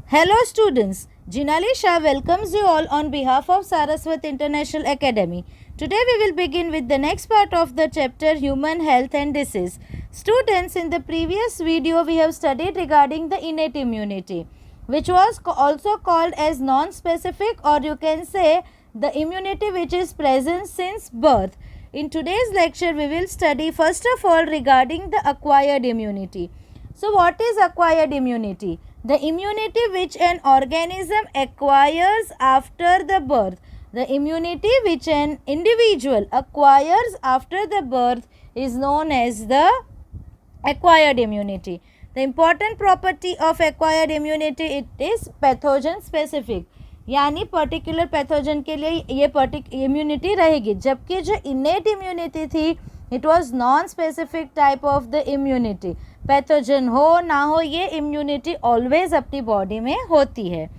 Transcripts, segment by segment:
Hello students, Jinali Shah welcomes you all on behalf of Saraswat International Academy. Today we will begin with the next part of the chapter Human Health and Disease. Students, in the previous video we have studied regarding the innate immunity, which was also called as non-specific, or you can say the immunity which is present since birth. In today's lecture we will study first of all regarding the acquired immunity. So what is acquired immunity? The immunity which an organism acquires after the birth. The immunity which an individual acquires after the birth is known as the acquired immunity. The important property of acquired immunity, it is pathogen specific, यानी particular pathogen के लिए ये immunity रहेगी, जबकि जो innate immunity थी it was non specific type of the immunity. Pathogen हो ना हो ये इम्यूनिटी ऑलवेज अपनी बॉडी में होती है.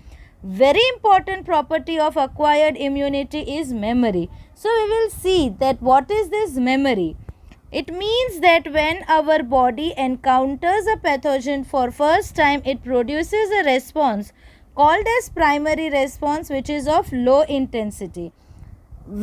Very important property of acquired immunity is memory. So we will see that what is this memory. It means that when our body encounters a pathogen for first time, it produces a response called as primary response, which is of low intensity.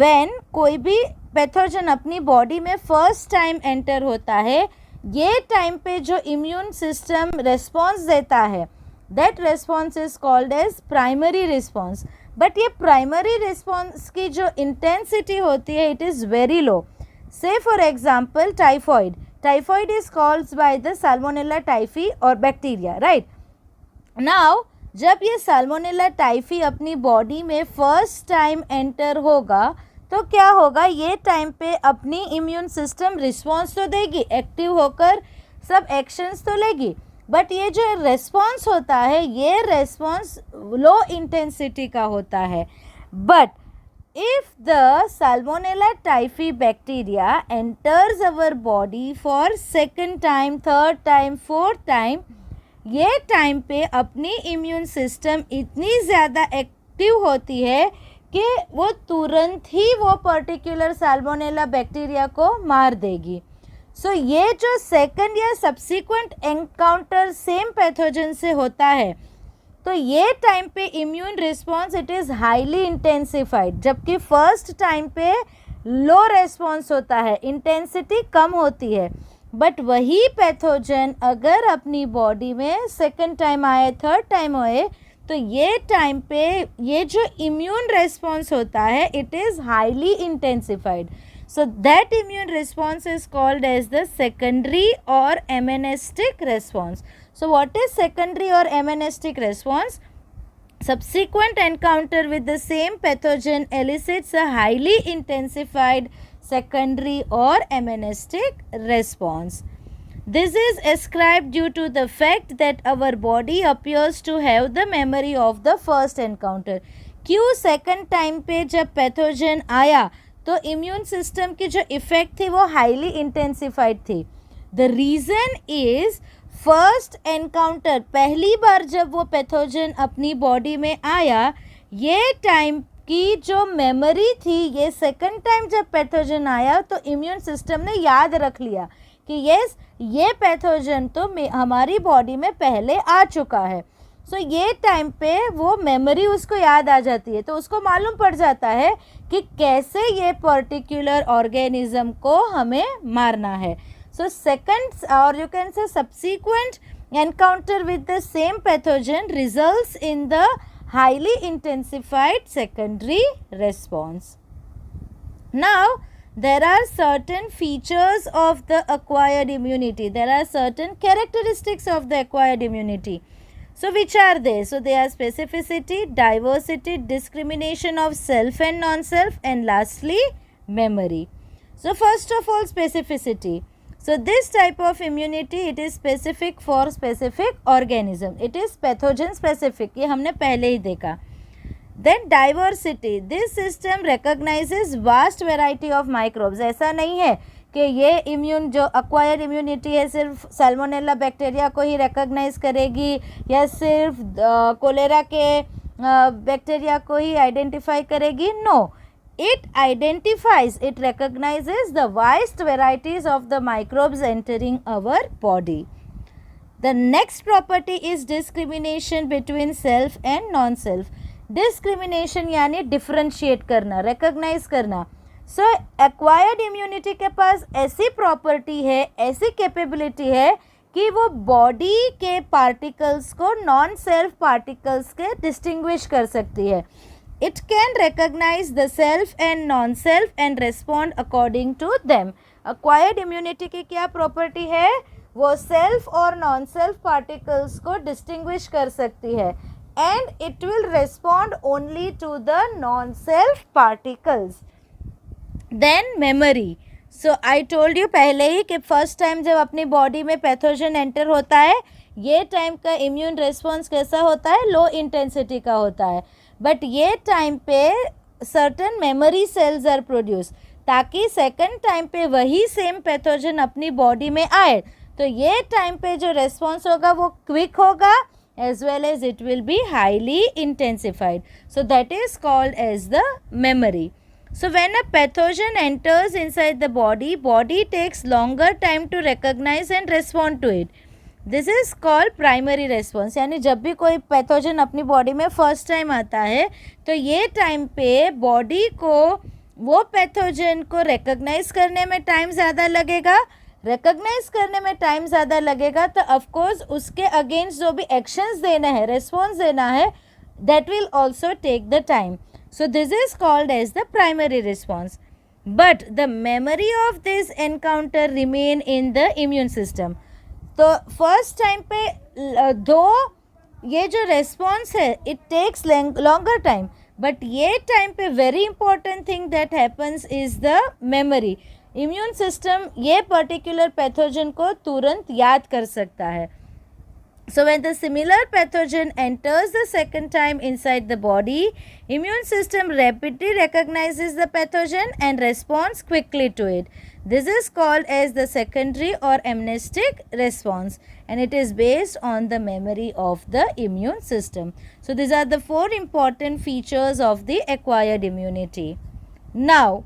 When कोई भी pathogen अपनी body में first time enter होता है, ये time पे जो immune system response देता है, that response is called as primary response. But ये प्राइमरी रिस्पॉन्स की जो इंटेंसिटी होती है it is very low. Say for example typhoid is called by the salmonella typhi और बैक्टीरिया, राइट. नाउ जब ये साल्मोनेला टाइफी अपनी बॉडी में फर्स्ट टाइम एंटर होगा तो क्या होगा, ये टाइम पे अपनी इम्यून सिस्टम रिस्पॉन्स तो देगी, एक्टिव होकर सब एक्शंस तो लेगी, बट ये जो रेस्पॉन्स होता है ये रेस्पॉन्स लो इंटेंसिटी का होता है. But if the salmonella typhi bacteria enters our body for second time, third time, fourth time, ये टाइम पे अपनी इम्यून सिस्टम इतनी ज़्यादा एक्टिव होती है कि वो तुरंत ही वो पर्टिकुलर साल्मोनेला बैक्टीरिया को मार देगी. सो ये जो सेकंड या सब्सिक्वेंट एनकाउंटर सेम पैथोजन से होता है तो ये टाइम पे immune response it is highly intensified, जबकि फर्स्ट टाइम पे लो रिस्पॉन्स होता है, इंटेंसिटी कम होती है. बट वही पैथोजन अगर अपनी बॉडी में सेकंड टाइम आए, थर्ड टाइम आए, तो ये टाइम पे ये जो इम्यून रिस्पॉन्स होता है it is highly intensified. So that immune response is called as the secondary और anamnestic response. So what is secondary और anamnestic response? Subsequent encounter with the same pathogen elicits a highly intensified secondary or amenastic response. This is ascribed due to the fact that our body appears to have the memory of the first encounter. क्यों second time पे जब pathogen आया तो immune system की जो effect थी वो highly intensified थी. The reason is first encounter, पहली बार जब वो पैथोजन अपनी बॉडी में आया, ये टाइम की जो मेमोरी थी, ये सेकंड टाइम जब पैथोजन आया तो इम्यून सिस्टम ने याद रख लिया कि यस ये पैथोजन तो हमारी बॉडी में पहले आ चुका है. सो ये टाइम पे वो मेमोरी उसको याद आ जाती है, तो उसको मालूम पड़ जाता है कि कैसे ये पर्टिकुलर ऑर्गेनिज्म को हमें मारना है. So second, or you can say subsequent encounter with the same pathogen results in the highly intensified secondary response. Now there are certain features of the acquired immunity. There are certain characteristics of the acquired immunity. So which are they? So they are specificity, diversity, discrimination of self and non-self, and lastly memory. So first of all, specificity. So this type of immunity it is specific for specific organism. It is pathogen specific, ये हमने पहले ही देखा. Then diversity. This system recognizes vast variety of microbes. ऐसा नहीं है कि ये immune जो acquired immunity है सिर्फ सैल्मोनेला बैक्टीरिया को ही recognize करेगी या सिर्फ कोलेरा के बैक्टीरिया को ही आइडेंटिफाई करेगी. No, it identifies, it recognizes the vast varieties of the microbes entering our body. The next property is discrimination between self and non-self. Discrimination यानी differentiate करना, recognize करना. So acquired immunity के पास ऐसी property है, ऐसी capability है कि वो बॉडी के पार्टिकल्स को नॉन सेल्फ पार्टिकल्स के डिस्टिंग्विश कर सकती है. It can recognise the self and non self and respond according to them. Acquired immunity की क्या प्रॉपर्टी है? वो सेल्फ और नॉन सेल्फ पार्टिकल्स को डिस्टिंग्विश कर सकती है and it will respond only to the non self particles. Then memory. So I told you पहले ही कि फर्स्ट टाइम जब अपनी बॉडी में पैथोजन एंटर होता है, ये टाइम का इम्यून रिस्पॉन्स कैसा होता है? लो इंटेंसिटी का होता है. बट ये टाइम पे certain memory cells are produce, ताकि सेकंड टाइम पे वही सेम पैथोजन अपनी बॉडी में आए. तो ये टाइम पे जो रिस्पॉन्स होगा वो क्विक होगा as well as it will be highly intensified. So that is called as the memory. So when a pathogen enters inside the body, body takes longer time to recognize and respond to it. This is called primary response. यानी जब भी कोई pathogen अपनी body में first time आता है तो ये टाइम पे बॉडी को वो पैथोजन को रिकॉग्नाइज करने में टाइम ज़्यादा लगेगा. रिकॉग्नाइज करने में टाइम ज़्यादा लगेगा तो ऑफकोर्स उसके अगेंस्ट जो भी एक्शंस देना है, रिस्पॉन्स देना है, that will also take the time. So this is called as the primary response. But the memory of this encounter remain in the immune system. तो फर्स्ट टाइम पे दो ये जो रेस्पॉन्स है it takes longer time, but ये time पे very important thing that happens is the memory. Immune system ये particular pathogen को तुरंत याद कर सकता है. So when the similar pathogen enters the second time inside the body, immune system rapidly recognizes the pathogen and responds quickly to it. This is called as the secondary or amnestic response, and it is based on the memory of the immune system. So these are the 4 important features of the acquired immunity. Now,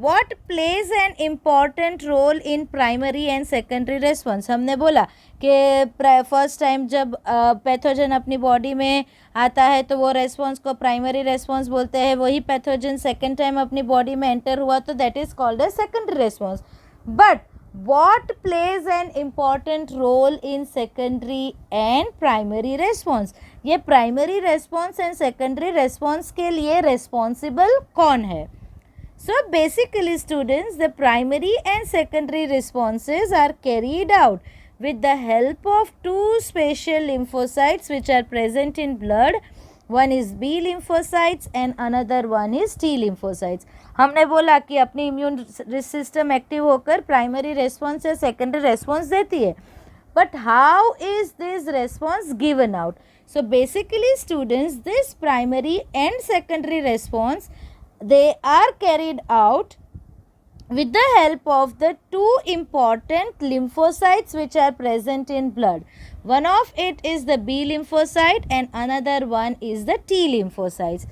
what plays an important role in primary and secondary response? हमने बोला कि first time जब pathogen अपनी body में आता है तो वो रेस्पॉन्स को प्राइमरी रेस्पॉन्स बोलते हैं. वही पैथोजन सेकेंड टाइम अपनी बॉडी में एंटर हुआ तो that is called as secondary response. But what plays an important role in secondary and primary response? ये primary response and secondary response के लिए रेस्पॉन्सिबल कौन है? So basically students, the primary and secondary responses are carried out with the help of 2 special lymphocytes which are present in blood. One is B lymphocytes and another one is T lymphocytes. हमने बोला कि अपनी immune system active होकर primary response या secondary response देती है. But how is this response given out? So basically students, this primary and secondary response, they are carried out with the help of the 2 important lymphocytes which are present in blood. One of it is the B lymphocyte and another one is the T lymphocytes.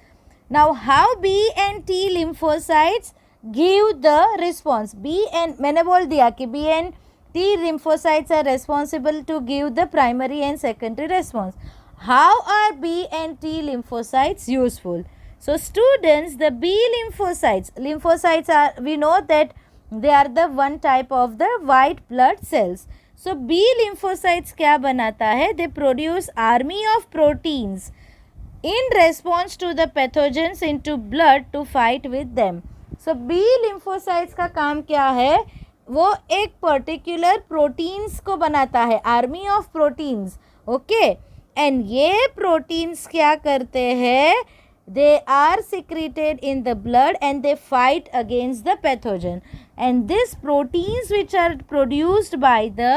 Now how B and T lymphocytes give the response? B and मैंने बोल दिया कि B and T lymphocytes are responsible to give the primary and secondary response. How are B and T lymphocytes useful? So students, the B lymphocytes are, we know that they are the one type of the white blood cells. So B lymphocytes क्या बनाता है? They produce army of proteins in response to the pathogens into blood to fight with them. So B lymphocytes का काम क्या है? वो एक particular proteins को बनाता है, army of proteins. Okay, and ये प्रोटीन्स क्या करते हैं? They are secreted in the blood and they fight against the pathogen. And these proteins which are produced by the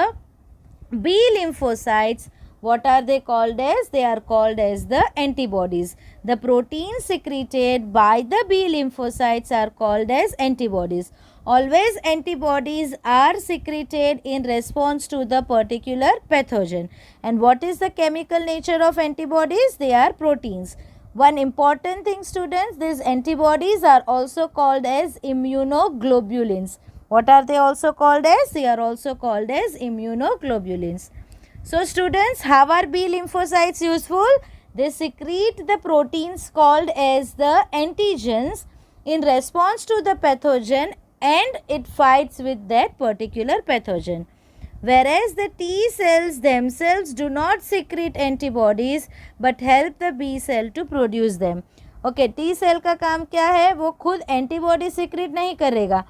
B lymphocytes, what are they called as? They are called as the antibodies. The proteins secreted by the B lymphocytes are called as antibodies. Always antibodies are secreted in response to the particular pathogen. And what is the chemical nature of antibodies? They are proteins. One important thing students, these antibodies are also called as immunoglobulins. What are they also called as? They are also called as immunoglobulins. So students, how are B lymphocytes useful? They secrete the proteins called as the antigens in response to the pathogen, and it fights with that particular pathogen. Whereas the T cells themselves do not secrete antibodies but help the B cell to produce them. Okay, T cell का काम क्या है? वो खुद antibody secrete नहीं करेगा,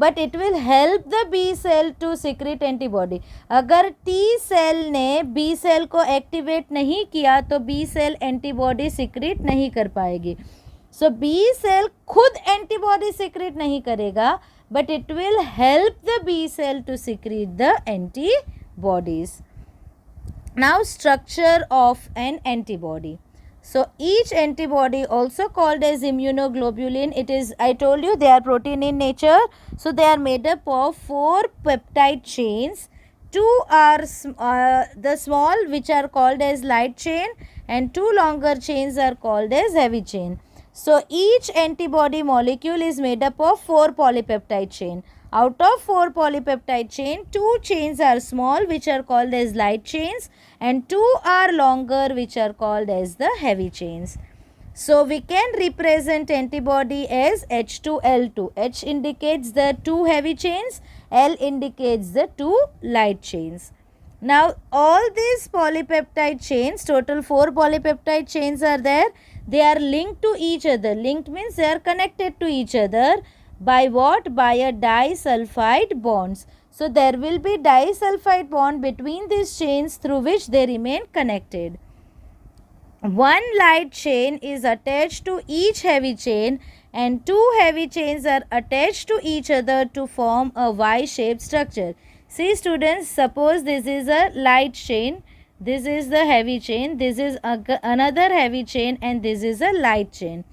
but it will help the B cell to secrete antibody. अगर T cell ने B cell को activate नहीं किया तो B cell antibody secrete नहीं कर पाएगी. So B cell खुद antibody secrete नहीं करेगा, but it will help the B cell to secrete the antibodies. Now, structure of an antibody. So each antibody, also called as immunoglobulin, it is, I told you, they are protein in nature. So they are made up of 4 peptide chains. 2 are the small, which are called as light chain, and 2 longer chains are called as heavy chain. So each antibody molecule is made up of 4 polypeptide chain. Out of 4 polypeptide chain, 2 chains are small, which are called as light chains, and 2 are longer, which are called as the heavy chains. So we can represent antibody as H2L2. H indicates the 2 heavy chains, L indicates the 2 light chains. Now all these polypeptide chains, total 4 polypeptide chains are there. They are linked to each other. Linked means they are connected to each other by what? By a disulfide bonds. So there will be disulfide bond between these chains through which they remain connected. One light chain is attached to each heavy chain and 2 heavy chains are attached to each other to form a Y-shaped structure. See students, suppose this is a light chain, this is the heavy chain, this is another heavy chain, and this is a light chain.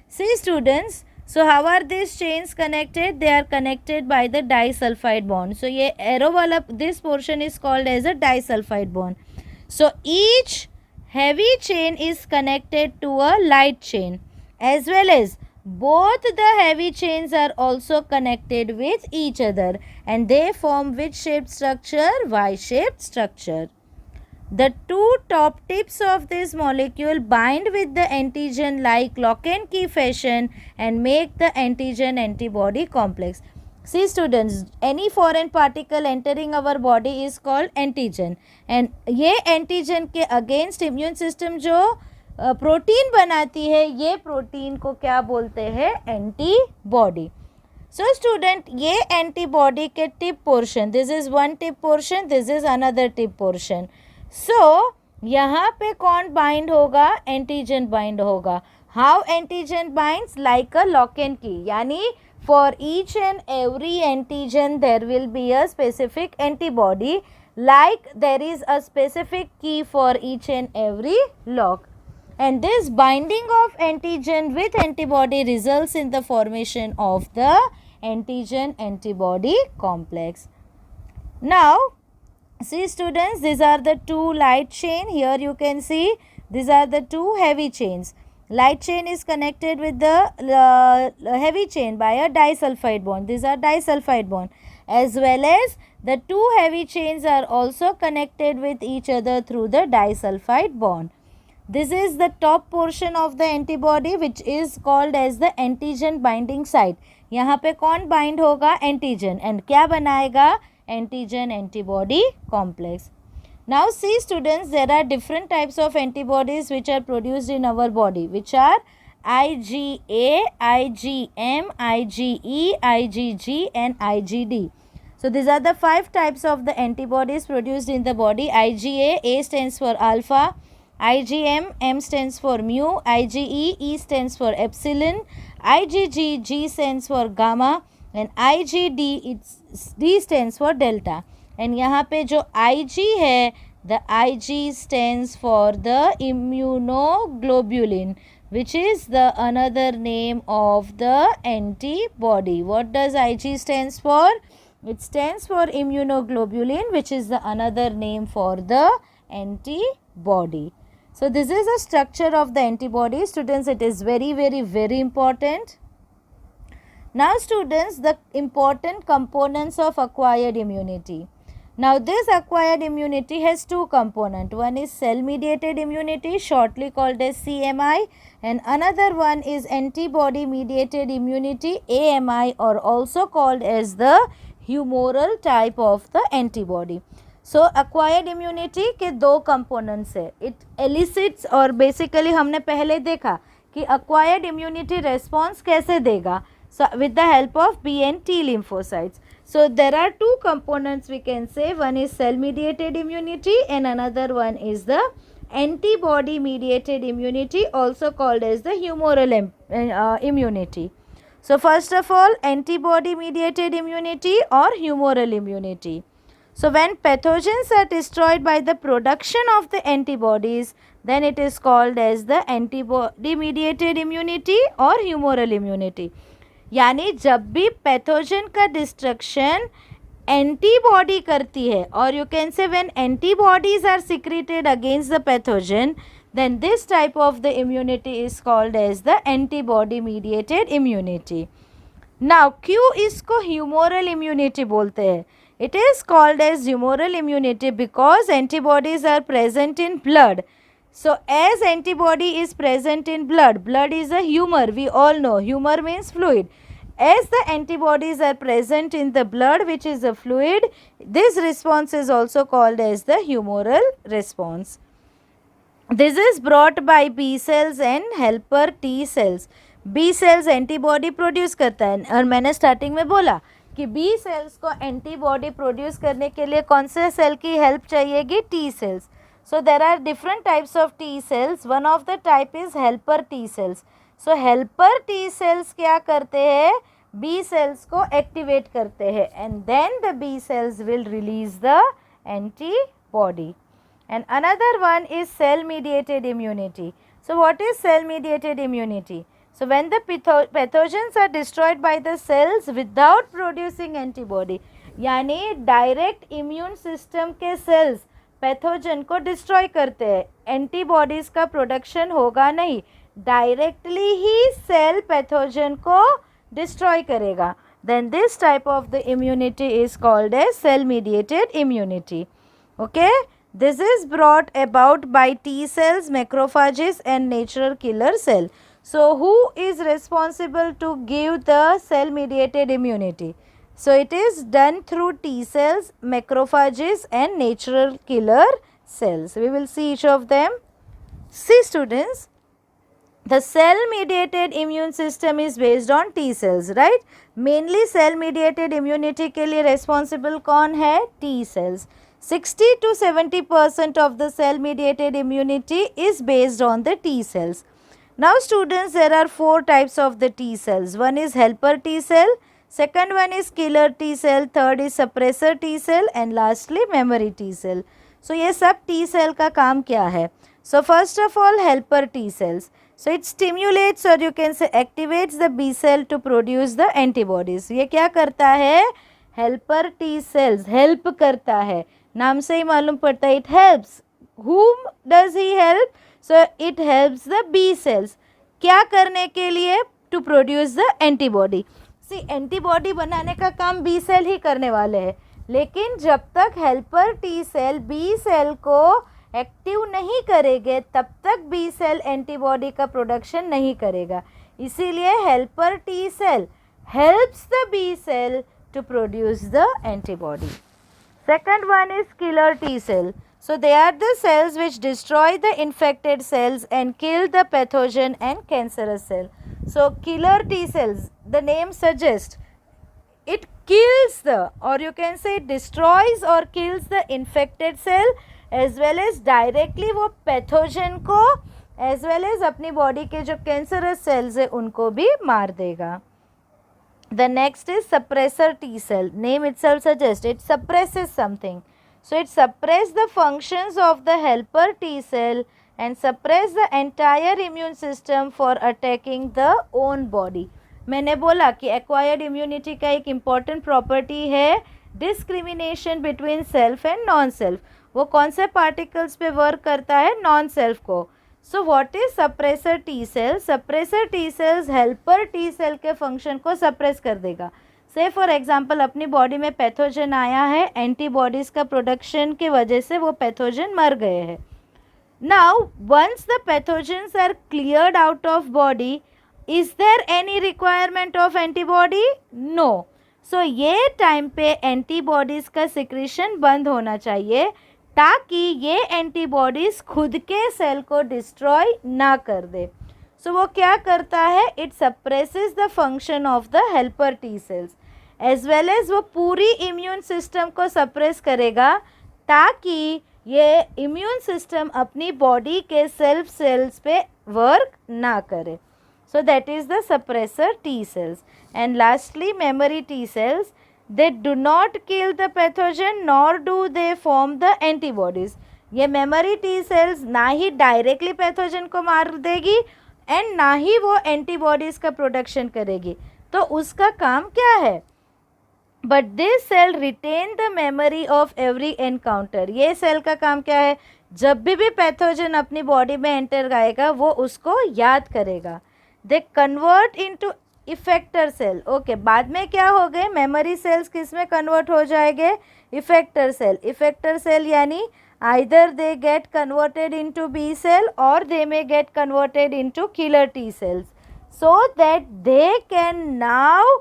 See students, so how are these chains connected? They are connected by the disulfide bond. So ye arrow wala, this portion is called as a disulfide bond. So each heavy chain is connected to a light chain, as well as both the heavy chains are also connected with each other, and they form which shaped structure? Y-shaped structure. The 2 top tips of this molecule bind with the antigen like lock and key fashion and make the antigen antibody complex. See students, any foreign particle entering our body is called antigen, and ये antigen के against immune system जो protein बनाती है, ये protein को क्या बोलते हैं? एंटीबॉडी. सो स्टूडेंट, ये एंटीबॉडी के tip portion, this is one tip portion, this is another tip portion. So यहाँ पे कौन बाइंड होगा? एंटीजन बाइंड होगा. How antigen binds? Like a lock and key, यानी for each and every antigen there will be a specific antibody, like there is a specific key for each and every lock. And this binding of antigen with antibody results in the formation of the antigen antibody complex. Now see students, these are the 2 light chain. Here you can see these are the 2 heavy chains. Light chain is connected with the heavy chain by a disulfide bond. These are disulfide bond, as well as the 2 heavy chains are also connected with each other through the disulfide bond. This is the top portion of the antibody, which is called as the antigen binding site. यहाँ पे कौन bind होगा? Antigen. And क्या बनाएगा? Antigen antibody complex. Now see students, there are different types of antibodies which are produced in our body, which are IgA, IgM, IgE, IgG and IgD. So these are the 5 types of the antibodies produced in the body. IgA, A stands for alpha, IgM, M stands for mu, IgE, E stands for epsilon, IgG, G stands for gamma, and IgD, D stands for delta. And यहाँ पे जो Ig है, the Ig stands for the immunoglobulin, which is the another name of the antibody. What does Ig stands for? It stands for immunoglobulin, which is the another name for the antibody. So this is the structure of the antibody. Students, it is very important. Now students, the important components of acquired immunity. Now this acquired immunity has two components. One is cell mediated immunity, shortly called as CMI, and another one is antibody mediated immunity, AMI, or also called as the humoral type of the antibody. So acquired immunity के दो components है. It एलिसिट्स, और basically हमने पहले देखा कि acquired immunity response कैसे देगा, so with the help of B and T lymphocytes. So there are two components we can say. One is cell mediated immunity and another one is the antibody mediated immunity, also called as the humoral immunity. So first of all, antibody mediated immunity or humoral immunity. So when pathogens are destroyed by the production of the antibodies, then it is called as the antibody mediated immunity or humoral immunity. यानी जब भी pathogen का destruction antibody करती है, और you can say when antibodies are secreted against the pathogen, then this type of the immunity is called as the antibody mediated immunity. Now क्यों इसको humoral immunity बोलते हैं? It is called as humoral immunity because antibodies are present in blood. So as antibody is present in blood, blood is a humor, we all know, humor means fluid. As the antibodies are present in the blood, which is a fluid, this response is also called as the humoral response. This is brought by B cells and helper T cells. B cells antibody produce करता है, और मैंने starting में बोला कि B cells को antibody produce करने के लिए कौन से सेल की help चाहिएगी? T cells. So there are different types of T cells. One of the type is helper T cells. So helper T cells क्या करते हैं? B cells को activate करते हैं, and then the B cells will release the antibody. And another one is cell mediated immunity. So what is cell mediated immunity? So when the pathogens are destroyed by the cells without producing antibody, यानी direct immune system के sales pathogen को destroy करते हैं, antibodies का production होगा नहीं, directly ही cell pathogen को destroy करेगा, then this type of the immunity is called as cell mediated immunity. Okay, this is brought about by T cells, macrophages and natural killer cell. So who is responsible to give the cell mediated immunity? So it is done through T cells, macrophages and natural killer cells. We will see each of them. See students, the cell mediated immune system is based on T cells, right? Mainly cell mediated immunity के लिए responsible कौन है? T cells. 60 to 70% of the cell mediated immunity is based on the T cells. Now students, there are four types of the T cells. One is helper T cell, second one is killer T cell, third is suppressor T cell and lastly memory T cell. So ये सब T cell का काम क्या है? So first of all, helper T cells. So it stimulates or you can say activates the B cell to produce the antibodies. ये क्या करता है? Helper T cells help करता है, नाम से ही मालूम पड़ता है, it helps. Whom does he help? So it helps the B cells. क्या करने के लिए? To produce the antibody. See, antibody बनाने का काम B cell ही करने वाले हैं, लेकिन जब तक helper T cell B cell को एक्टिव नहीं करेंगे तब तक बी सेल एंटीबॉडी का प्रोडक्शन नहीं करेगा. इसीलिए helper T cell helps the B cell to produce the antibody. Second one is killer T cell. So they are the cells which destroy the infected cells and kill the pathogen and cancerous cell. So killer T cells, the name suggest, it kills the, or you can say it destroys or kills the infected cell as well as directly वो pathogen को as well as अपनी body के जो cancerous cells है उनको भी मार देगा. The next is suppressor T cell. Name itself suggests it suppresses something. So it suppresses the functions of the helper T cell and suppress the entire immune system for attacking the own body. मैंने बोला कि acquired immunity का एक important property है discrimination between self and non self. वो कौन से particles पे वर्क करता है? नॉन सेल्फ को. So what is suppressor T cell? Suppressor T cells helper T cell के फंक्शन को सप्रेस कर देगा. से फॉर एग्जांपल अपनी बॉडी में पैथोजन आया है, एंटीबॉडीज़ का प्रोडक्शन की वजह से वो पैथोजन मर गए हैं. Now once the pathogens are cleared out of body, is there any requirement of antibody? No. So ये टाइम पे एंटीबॉडीज़ का सिक्रीशन बंद होना चाहिए ताकि ये एंटीबॉडीज़ खुद के सेल को डिस्ट्रॉय ना कर दे. सो वो क्या करता है? It suppresses the function of the helper T cells as well as वो पूरी इम्यून सिस्टम को सप्रेस करेगा ताकि ये इम्यून सिस्टम अपनी बॉडी के सेल्फ सेल्स पे वर्क ना करे. So that is the suppressor T cells. And lastly memory T cells, they do not kill the pathogen nor do they form the antibodies. ये memory T sales ना ही directly pathogen को मार देगी and ना ही वो antibodies का production करेगी. तो उसका काम क्या है? But this cell retain the memory of every encounter. ये सेल का काम क्या है? जब भी पैथोजन अपनी बॉडी में एंटर आएगा वो उसको याद करेगा. They convert into effector cell. Okay, बाद में क्या हो गए? मेमोरी सेल्स किस में कन्वर्ट हो जाएंगे? Effector cell. इफेक्टर सेल यानी either they get converted into B cell और they may get converted into killer T cells so that they can now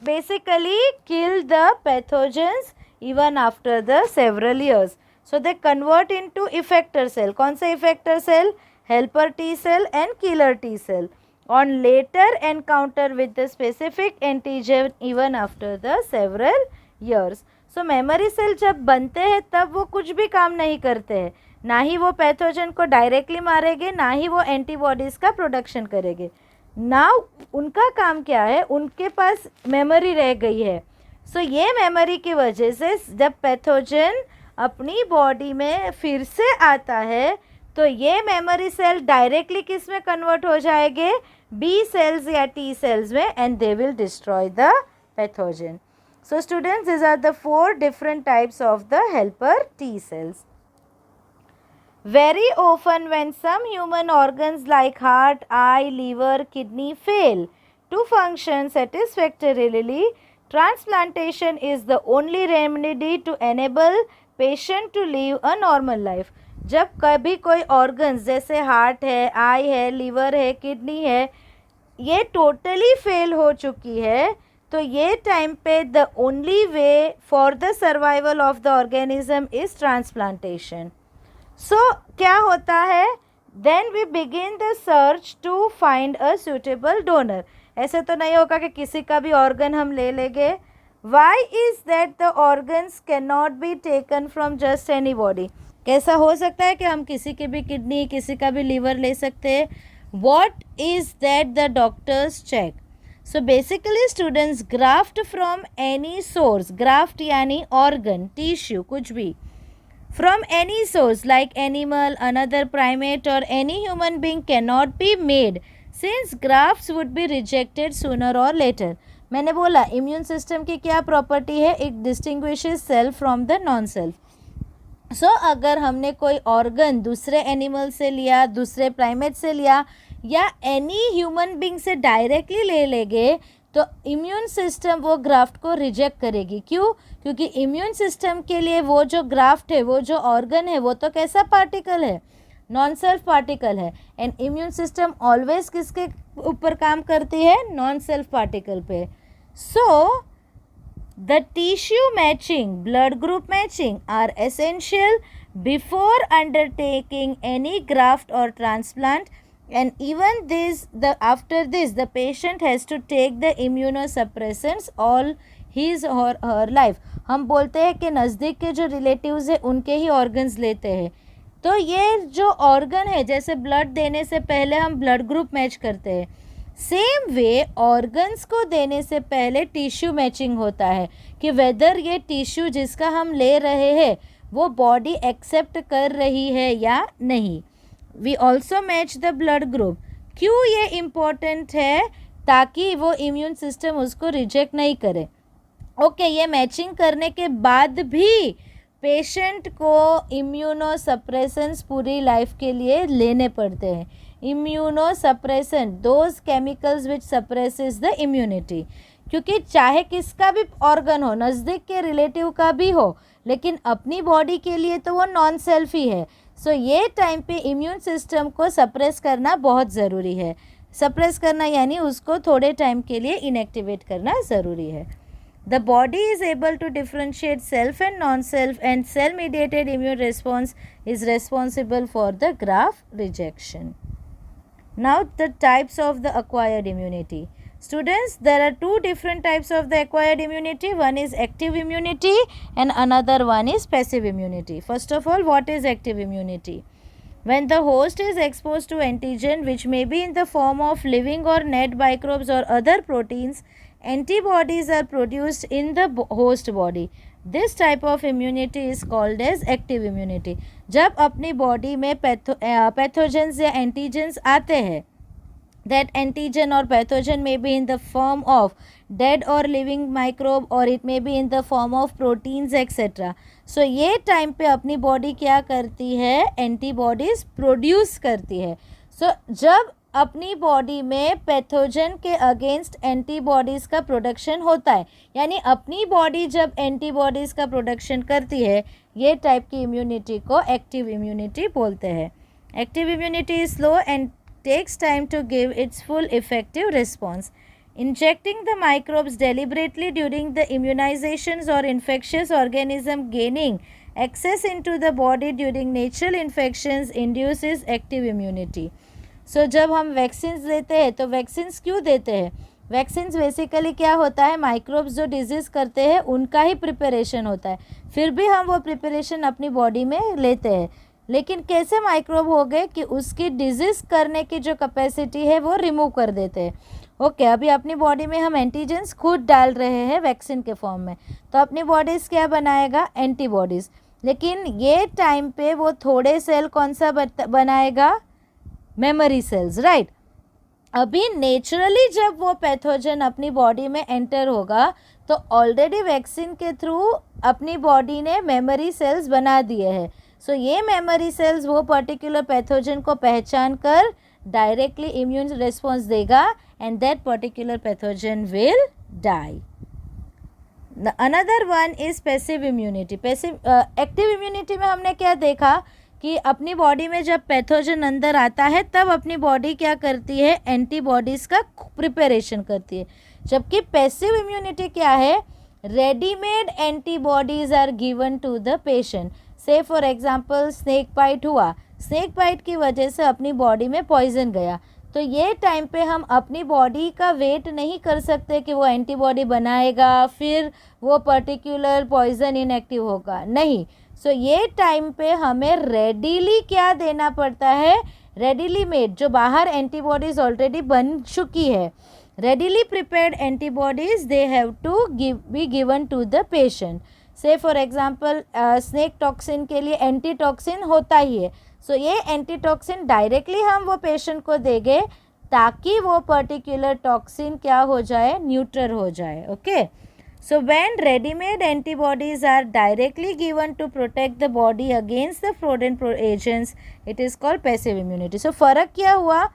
basically kill the pathogens even after the several years. So they convert into effector cell. कौन सा effector cell? Helper T cell and killer T cell on later encounter with the specific antigen even after the several years. So memory cell जब बनते हैं तब वो कुछ भी काम नहीं करते हैं, ना ही वो पैथोजन को डायरेक्टली मारेंगे ना ही वो एंटीबॉडीज़ का प्रोडक्शन करेंगे. नाउ उनका काम क्या है? उनके पास मेमोरी रह गई है. सो ये मेमोरी की वजह से जब पैथोजन अपनी बॉडी में फिर से आता है तो ये मेमोरी सेल डायरेक्टली किस में कन्वर्ट हो जाएंगे? बी सेल्स या टी सेल्स में, and they will destroy the pathogen. So students, this are the 4 different types of the helper T cells. Very often when some human organs like heart, eye, liver, kidney fail to function satisfactorily, transplantation is the only remedy to enable patient to live a normal life. जब कभी कोई organs जैसे heart है, आई है, liver है, kidney है, ये totally fail हो चुकी है, तो ये टाइम पे the only way for the survival of the organism is transplantation. So क्या होता है? Then we begin the search to find a suitable donor. ऐसे तो नहीं होगा कि किसी का भी ऑर्गन हम ले लेंगे. Why is that the organs can not be taken from just any body? कैसा हो सकता है कि हम किसी की भी किडनी, किसी का भी लीवर ले सकते हैं? What is that the doctors check? So basically students, graft from any source, graft यानी ऑर्गन, टिश्यू, कुछ भी, from any source like animal, another primate or any human being cannot be made since grafts would be rejected sooner or later. मैंने बोला immune system की क्या property है? It distinguishes self from the non self. So अगर हमने कोई organ दूसरे animal से लिया, दूसरे प्राइमेट से लिया या एनी ह्यूमन बींग से डायरेक्टली ले लेंगे तो इम्यून सिस्टम वो ग्राफ्ट को रिजेक्ट करेगी. क्यों? क्योंकि इम्यून सिस्टम के लिए वो जो ग्राफ्ट है, वो जो ऑर्गन है, वो तो कैसा पार्टिकल है? नॉन सेल्फ पार्टिकल है. एंड इम्यून सिस्टम ऑलवेज किसके ऊपर काम करती है? नॉन सेल्फ पार्टिकल पे. So the tissue matching, blood group matching are essential before undertaking any graft और transplant. And even after this the patient has to take the immunosuppressants all his or her life. हम बोलते हैं कि नज़दीक के जो relatives हैं उनके ही ऑर्गन्स लेते हैं. तो ये जो ऑर्गन है, जैसे ब्लड देने से पहले हम ब्लड ग्रुप मैच करते हैं, सेम वे ऑर्गन्स को देने से पहले टिश्यू मैचिंग होता है कि वेदर ये टिश्यू जिसका हम ले रहे हैं वो बॉडी एक्सेप्ट कर रही है या नहीं. We also match the blood group. क्यों ये इम्पोर्टेंट है? ताकि वो इम्यून सिस्टम उसको रिजेक्ट नहीं करे. ओके, ये मैचिंग करने के बाद भी पेशेंट को इम्यूनोसप्रेसेंट्स पूरी लाइफ के लिए लेने पड़ते हैं. Immunosuppressant, those chemicals which suppresses the immunity. क्योंकि चाहे किसका भी ऑर्गन हो, नज़दीक के रिलेटिव का भी हो, लेकिन अपनी बॉडी के लिए तो वो नॉन सेल्फ ही है. सो ये टाइम पे इम्यून सिस्टम को सप्रेस करना बहुत ज़रूरी है. सप्रेस करना यानी उसको थोड़े टाइम के लिए इनएक्टिवेट करना ज़रूरी है. The body is able to differentiate self and non-self, and cell-mediated immune response is responsible for the graft rejection. Now the types of the acquired immunity. Students, there are two different types of the acquired immunity. One is active immunity and another one is passive immunity. First of all, what is active immunity? When the host is exposed to antigen, which may be in the form of living or dead microbes or other proteins, antibodies are produced in the host body. This type of immunity is called as active immunity. जब अपनी body में pathogens या antigens आते हैं, that antigen or pathogen may be in the form of dead or living microbe or it may be in the form of proteins etc. So ये time पे अपनी body क्या करती है, एंटीबॉडीज़ प्रोड्यूस करती है. So जब अपनी बॉडी में पैथोजन के अगेंस्ट एंटीबॉडीज़ का प्रोडक्शन होता है, यानी अपनी बॉडी जब एंटीबॉडीज़ का प्रोडक्शन करती है, ये टाइप की इम्यूनिटी को एक्टिव इम्यूनिटी बोलते हैं. Active immunity is slow and takes time to give its full effective response. Injecting the microbes deliberately during the immunizations or infectious organism gaining access into the body during natural infections induces active immunity. So जब हम vaccines देते हैं तो vaccines क्यों देते हैं? Vaccines basically क्या होता है, माइक्रोब्स जो डिजीज़ करते हैं उनका ही प्रिपरेशन होता है. फिर भी हम वो प्रिपरेशन अपनी बॉडी में लेते हैं, लेकिन कैसे माइक्रोब हो गए कि उसकी डिजीज़ करने की जो कैपेसिटी है वो रिमूव कर देते हैं. ओके, अभी अपनी बॉडी में हम एंटीजेंस खुद डाल रहे हैं वैक्सीन के फॉर्म में, तो अपनी बॉडीज़ क्या बनाएगा, एंटीबॉडीज़. लेकिन ये टाइम पे वो थोड़े सेल कौन सा बनाएगा, मेमोरी सेल्स, राइट. अभी नेचुरली जब वो पैथोजन अपनी बॉडी में एंटर होगा तो ऑलरेडी वैक्सीन के थ्रू अपनी बॉडी ने मेमोरी सेल्स बना दिए हैं. सो ये मेमोरी सेल्स वो पर्टिकुलर पैथोजन को पहचान कर डायरेक्टली इम्यून रिस्पॉन्स देगा and that particular pathogen will die. Another one is passive immunity. Active immunity में हमने क्या देखा कि अपनी बॉडी में जब पैथोजन अंदर आता है तब अपनी बॉडी क्या करती है, एंटीबॉडीज़ का प्रिपरेशन करती है. जबकि पैसिव इम्यूनिटी क्या है, readymade antibodies are given to the patient. Say for example snake bite हुआ, स्नेक बाइट की वजह से अपनी बॉडी में पॉइजन गया, तो ये टाइम पे हम अपनी बॉडी का वेट नहीं कर सकते कि वो एंटीबॉडी बनाएगा फिर वो पर्टिकुलर पॉइजन इनएक्टिव होगा, नहीं. सो ये टाइम पे हमें रेडीली क्या देना पड़ता है, रेडीली मेड, जो बाहर एंटीबॉडीज़ ऑलरेडी बन चुकी है, readily prepared antibodies they have to be given to the patient. Say for example snake toxin के लिए एंटी टॉक्सिन होता ही है. सो ये एंटी टॉक्सिन डायरेक्टली हम वो पेशेंट को देंगे ताकि वो पर्टिकुलर टॉक्सिन क्या हो जाए, न्यूट्रल हो जाए. Okay, so when readymade antibodies are directly given to protect the body against the फ्लोरेंट agents, it is called passive immunity. So फ़र्क क्या हुआ,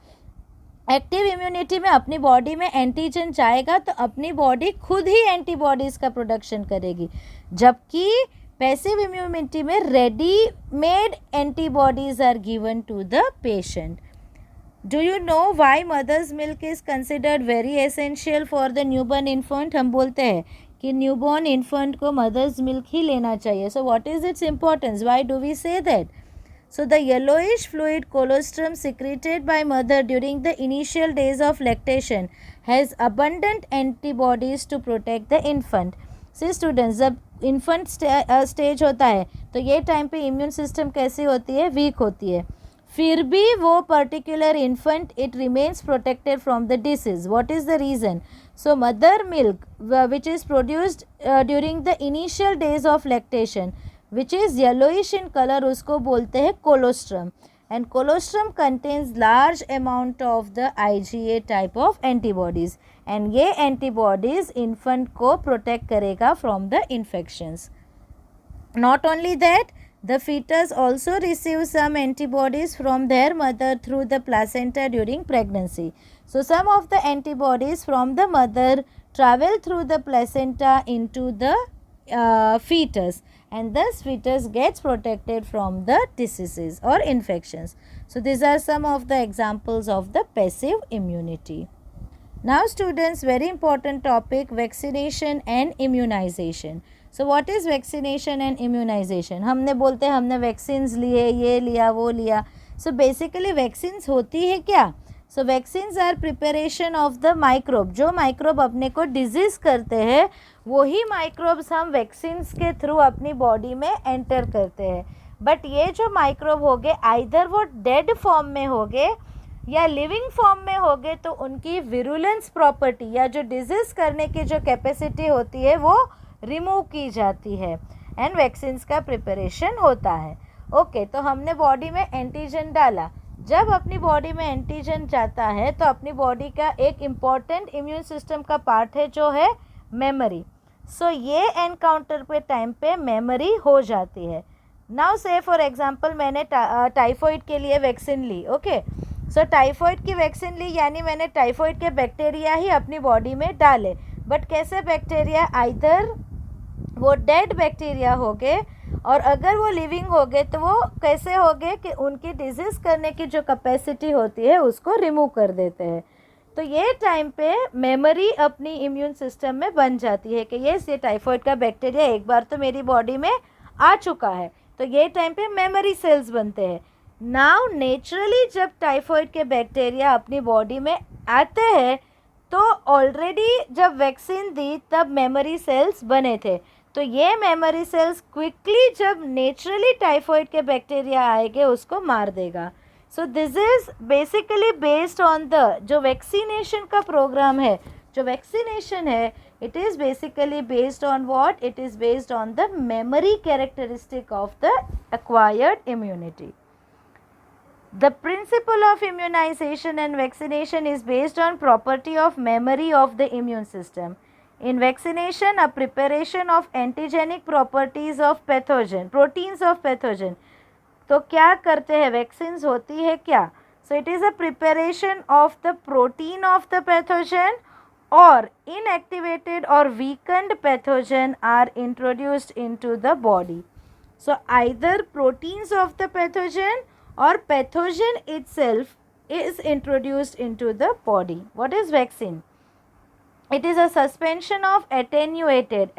एक्टिव इम्यूनिटी में अपनी बॉडी में एंटीजन जाएगा तो अपनी बॉडी खुद ही एंटीबॉडीज़ का प्रोडक्शन करेगी, जबकि पैसिव इम्यूनिटी में readymade antibodies are given to the patient. Do you know why mother's milk is considered very essential for the newborn infant. हम बोलते हैं कि न्यूबॉर्न इन्फेंट को मदर्स मिल्क ही लेना चाहिए. So what is its importance, why do we say that? So the yellowish fluid colostrum secreted by mother during the initial days of lactation has abundant antibodies to protect the infant. See students, जब infant stage होता है तो ये time पे immune system कैसी होती है, week होती है, फिर भी वो particular infant it remains protected from the disease. What is the reason? So mother milk which is produced during the initial days of lactation which is yellowish in color, उसको बोलते हैं colostrum, and colostrum contains large amount of the IgA type of antibodies, and ये antibodies infant को protect करेगा from the infections. Not only that, the fetus also receives some antibodies from their mother through the placenta during pregnancy. So, some of the antibodies from the mother travel through the placenta into the fetus, and thus fetus gets protected from the diseases or infections. So, these are some of the examples of the passive immunity. Now students, very important topic, vaccination and immunization. So what is vaccination and immunization? हमने बोलते हैं हमने vaccines लिए, ये लिया, वो लिया. So basically vaccines होती है क्या? So vaccines are preparation of the microbe. जो माइक्रोब अपने को डिजीज़ करते हैं वही माइक्रोब्स हम वैक्सीन्स के थ्रू अपनी बॉडी में एंटर करते हैं. बट ये जो माइक्रोब हो गए आइदर वो डेड फॉर्म में हो गए या लिविंग फॉर्म में हो गए, तो उनकी विरुलेंस प्रॉपर्टी या जो डिजीज़ करने की जो कैपेसिटी होती है वो रिमूव की जाती है एंड वैक्सीन्स का प्रिपरेशन होता है. ओके, तो हमने बॉडी में एंटीजन डाला. जब अपनी बॉडी में एंटीजन जाता है तो अपनी बॉडी का एक इम्पॉर्टेंट इम्यून सिस्टम का पार्ट है जो है मेमोरी. सो ये एनकाउंटर पे टाइम पे मेमोरी हो जाती है. नाउ से फॉर एग्जांपल मैंने टाइफॉइड के लिए वैक्सीन ली. ओके, सो टाइफॉइड की वैक्सीन ली यानी मैंने टाइफॉइड के बैक्टीरिया ही अपनी बॉडी में डाले. बट कैसे बैक्टीरिया? आइदर वो डेड बैक्टीरिया हो गए और अगर वो लिविंग हो गए तो वो कैसे हो गए कि उनकी डिजीज़ करने की जो कैपेसिटी होती है उसको रिमूव कर देते हैं. तो ये टाइम पे मेमोरी अपनी इम्यून सिस्टम में बन जाती है कि ये टाइफॉइड का बैक्टीरिया एक बार तो मेरी बॉडी में आ चुका है. तो ये टाइम पे मेमोरी सेल्स बनते हैं. नाउ नेचुरली जब टाइफॉइड के बैक्टीरिया अपनी बॉडी में आते हैं तो ऑलरेडी जब वैक्सीन दी तब मेमोरी सेल्स बने थे. तो ये मेमोरी सेल्स क्विकली जब नेचुरली टाइफॉइड के बैक्टीरिया आएंगे उसको मार देगा. So this is basically based on the जो वैक्सीनेशन का प्रोग्राम है, जो वैक्सीनेशन है it is basically based on what? It is based on the memory characteristic of the acquired immunity. The principle of immunization and vaccination is based on property of memory of the immune system. In vaccination, a preparation of antigenic properties of pathogen, proteins of pathogen. तो क्या करते हैं? Vaccines होती है क्या? So it is a preparation of the protein of the pathogen or inactivated or weakened pathogen are introduced into the body. So either proteins of the pathogen or pathogen itself is introduced into the body. What is vaccine? It is a suspension of attenuated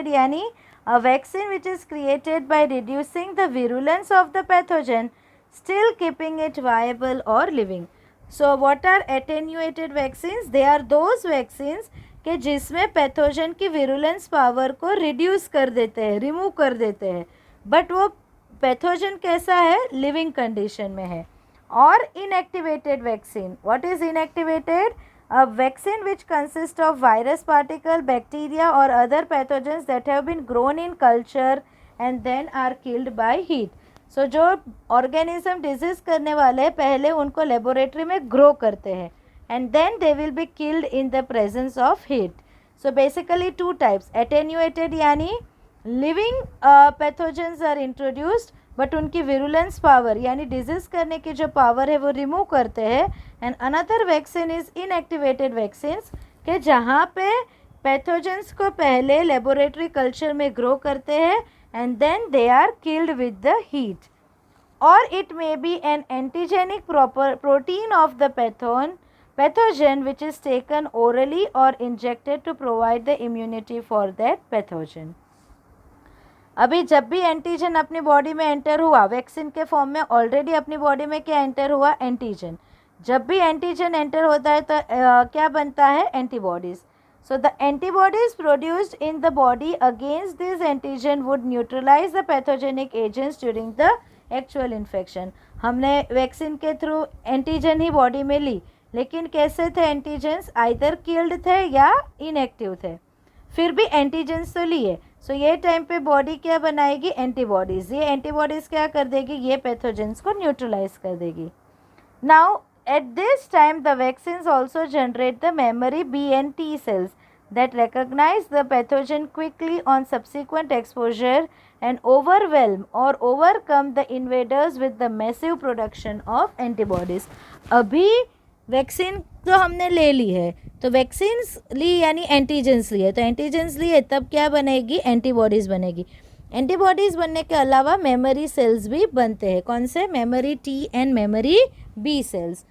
यानी a vaccine which is created by reducing the virulence of the pathogen, still keeping it viable or living. So what are attenuated vaccines? They are those vaccines कि जिसमें pathogen की virulence power को reduce कर देते हैं, remove कर देते हैं, बट वो पैथोजन कैसा है? लिविंग कंडीशन में है. और inactivated vaccine. What is inactivated? A vaccine which consists of virus particle, bacteria or other pathogens that have been grown in culture and then are killed by heat. So जो organism disease करने वाले पहले उनको laboratory में grow करते हैं and then they will be killed in the presence of heat. So basically two types. Attenuated यानी living pathogens are introduced but उनकी विरुलेंस पावर यानी डिजीज़ करने की जो पावर है वो रिमूव करते हैं. And another vaccine is inactivated vaccines के जहाँ पे पैथोजेंस को पहले लेबोरेटरी कल्चर में ग्रो करते हैं and then they are killed with the heat. और it may be an antigenic protein of the pathogen which is taken orally or injected to provide the immunity for that pathogen. अभी जब भी antigen अपनी body में enter हुआ vaccine के form में, already अपनी बॉडी में क्या एंटर हुआ? एंटीजन. जब भी एंटीजन एंटर होता है तो क्या बनता है? Antibodies. So the antibodies produced in the body against this antigen would neutralize the pathogenic agents during the actual infection. हमने वैक्सीन के थ्रू एंटीजन ही बॉडी में ली, लेकिन कैसे थे एंटीजन्स? आइदर किल्ड थे या इनएक्टिव थे, फिर भी एंटीजन्स तो लिए. सो ये टाइम पे बॉडी क्या बनाएगी? एंटीबॉडीज़. ये एंटीबॉडीज़ क्या कर देगी? ये पैथोजेंस को न्यूट्रलाइज कर देगी. Now at this time the vaccines also generate the memory B and T cells that recognize the pathogen quickly on subsequent exposure and overwhelm or overcome the invaders with the massive production of antibodies. अभी vaccine तो हमने ले ली है, तो vaccines ली यानी antigens लिए, तो antigens लिए तब क्या बनेगी, एंटीबॉडीज़ बनेगी. एंटीबॉडीज़ बनने के अलावा मेमोरी सेल्स भी बनते हैं. कौन से, memory T and memory B cells.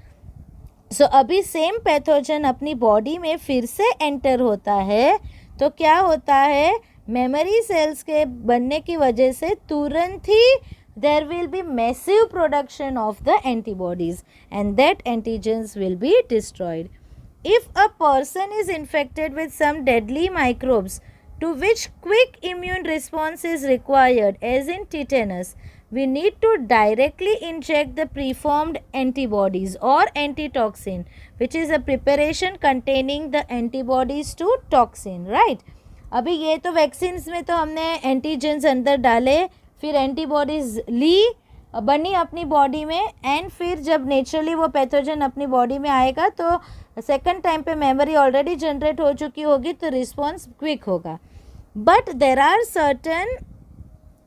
So अभी सेम पैथोजन अपनी बॉडी में फिर से एंटर होता है, तो क्या होता है, मेमोरी सेल्स के बनने की वजह से तुरंत ही there will be massive production of the antibodies and that antigens will be destroyed. If a person is infected with some deadly microbes to which quick immune response is required, as in tetanus, we need to directly inject the preformed antibodies or antitoxin, which is a preparation containing the antibodies to toxin, right? अभी ये तो vaccines में तो हमने antigens अंदर डाले, फिर antibodies ली, बनी अपनी बॉडी में, एंड फिर जब नेचुरली वो पैथोजन अपनी बॉडी में आएगा तो सेकंड टाइम पे मेमोरी ऑलरेडी जनरेट हो चुकी होगी, तो रिस्पॉन्स क्विक होगा. But there are certain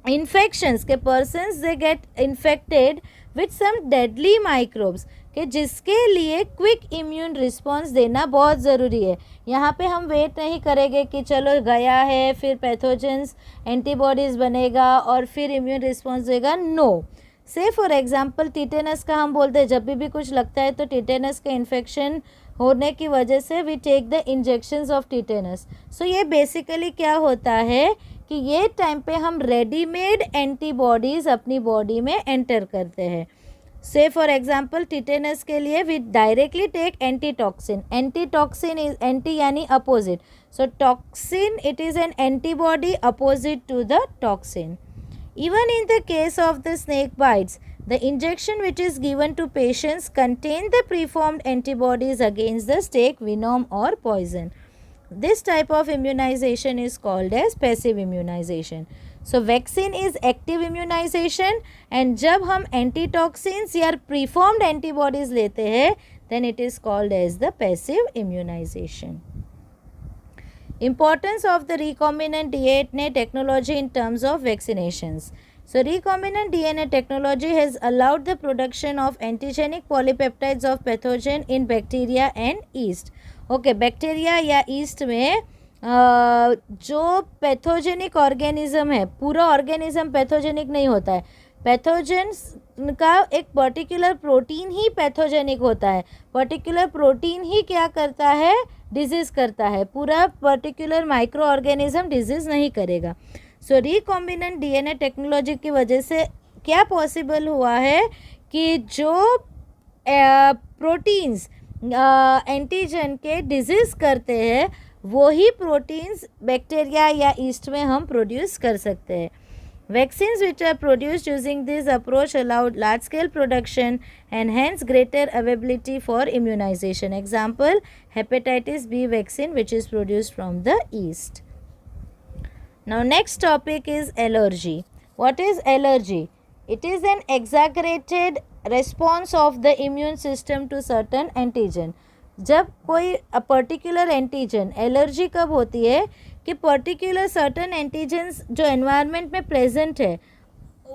infections के persons they get infected with some deadly microbes कि जिसके लिए क्विक इम्यून रिस्पॉन्स देना बहुत ज़रूरी है. यहाँ पे हम वेट नहीं करेंगे कि चलो गया है फिर पैथोजेंस एंटीबॉडीज़ बनेगा और फिर इम्यून रिस्पॉन्स देगा. नो. से फॉर एग्जांपल टिटेनस का हम बोलते हैं, जब भी कुछ लगता है तो टिटेनस के इन्फेक्शन होने की वजह से we take the injections of tetanus. So ये बेसिकली क्या होता है कि ये टाइम पे हम रेडीमेड एंटीबॉडीज़ अपनी बॉडी में एंटर करते हैं. से फॉर एग्जाम्पल टिटेनस के लिए we directly take antitoxin. Antitoxin is anti यानी opposite, so toxin it is an antibody opposite to the toxin. Even in the case of the snake bites, the injection which is given to patients contain the preformed antibodies against the snake venom or poison. This type of immunization is called as passive immunization. So vaccine is active immunization, and जब हम antitoxins या preformed antibodies लेते हैं, then it is called as the passive immunization. Importance of the recombinant DNA technology in terms of vaccinations. So recombinant DNA technology has allowed the production of antigenic polypeptides of pathogen in bacteria and yeast. Okay, bacteria या yeast में जो pathogenic organism है, पूरा organism pathogenic नहीं होता है. Pathogens का एक पर्टिकुलर प्रोटीन ही पैथोजेनिक होता है. पर्टिकुलर प्रोटीन ही क्या करता है, डिजीज़ करता है. पूरा पर्टिकुलर माइक्रो ऑर्गेनिज्म डिजीज़ नहीं करेगा. सो रिकॉम्बिनेंट डीएनए टेक्नोलॉजी की वजह से क्या पॉसिबल हुआ है कि जो प्रोटीन्स एंटीजन के डिजीज़ करते हैं वो ही प्रोटीन्स बैक्टीरिया या ईस्ट में हम प्रोड्यूस कर सकते हैं. Vaccines which are produced using this approach allowed large-scale production and hence greater availability for immunization. Example, hepatitis B vaccine which is produced from the yeast. Now next topic is allergy. What is allergy? It is an exaggerated response of the immune system to certain antigen. जब कोई particular antigen, allergy कब होती है कि particular certain antigens जो environment में present है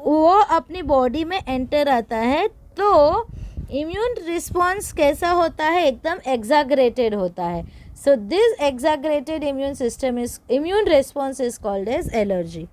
वो अपनी बॉडी में एंटर आता है, तो इम्यून रिस्पॉन्स कैसा होता है, एकदम एग्जागरेटेड होता है. So this exaggerated immune response is called as allergy.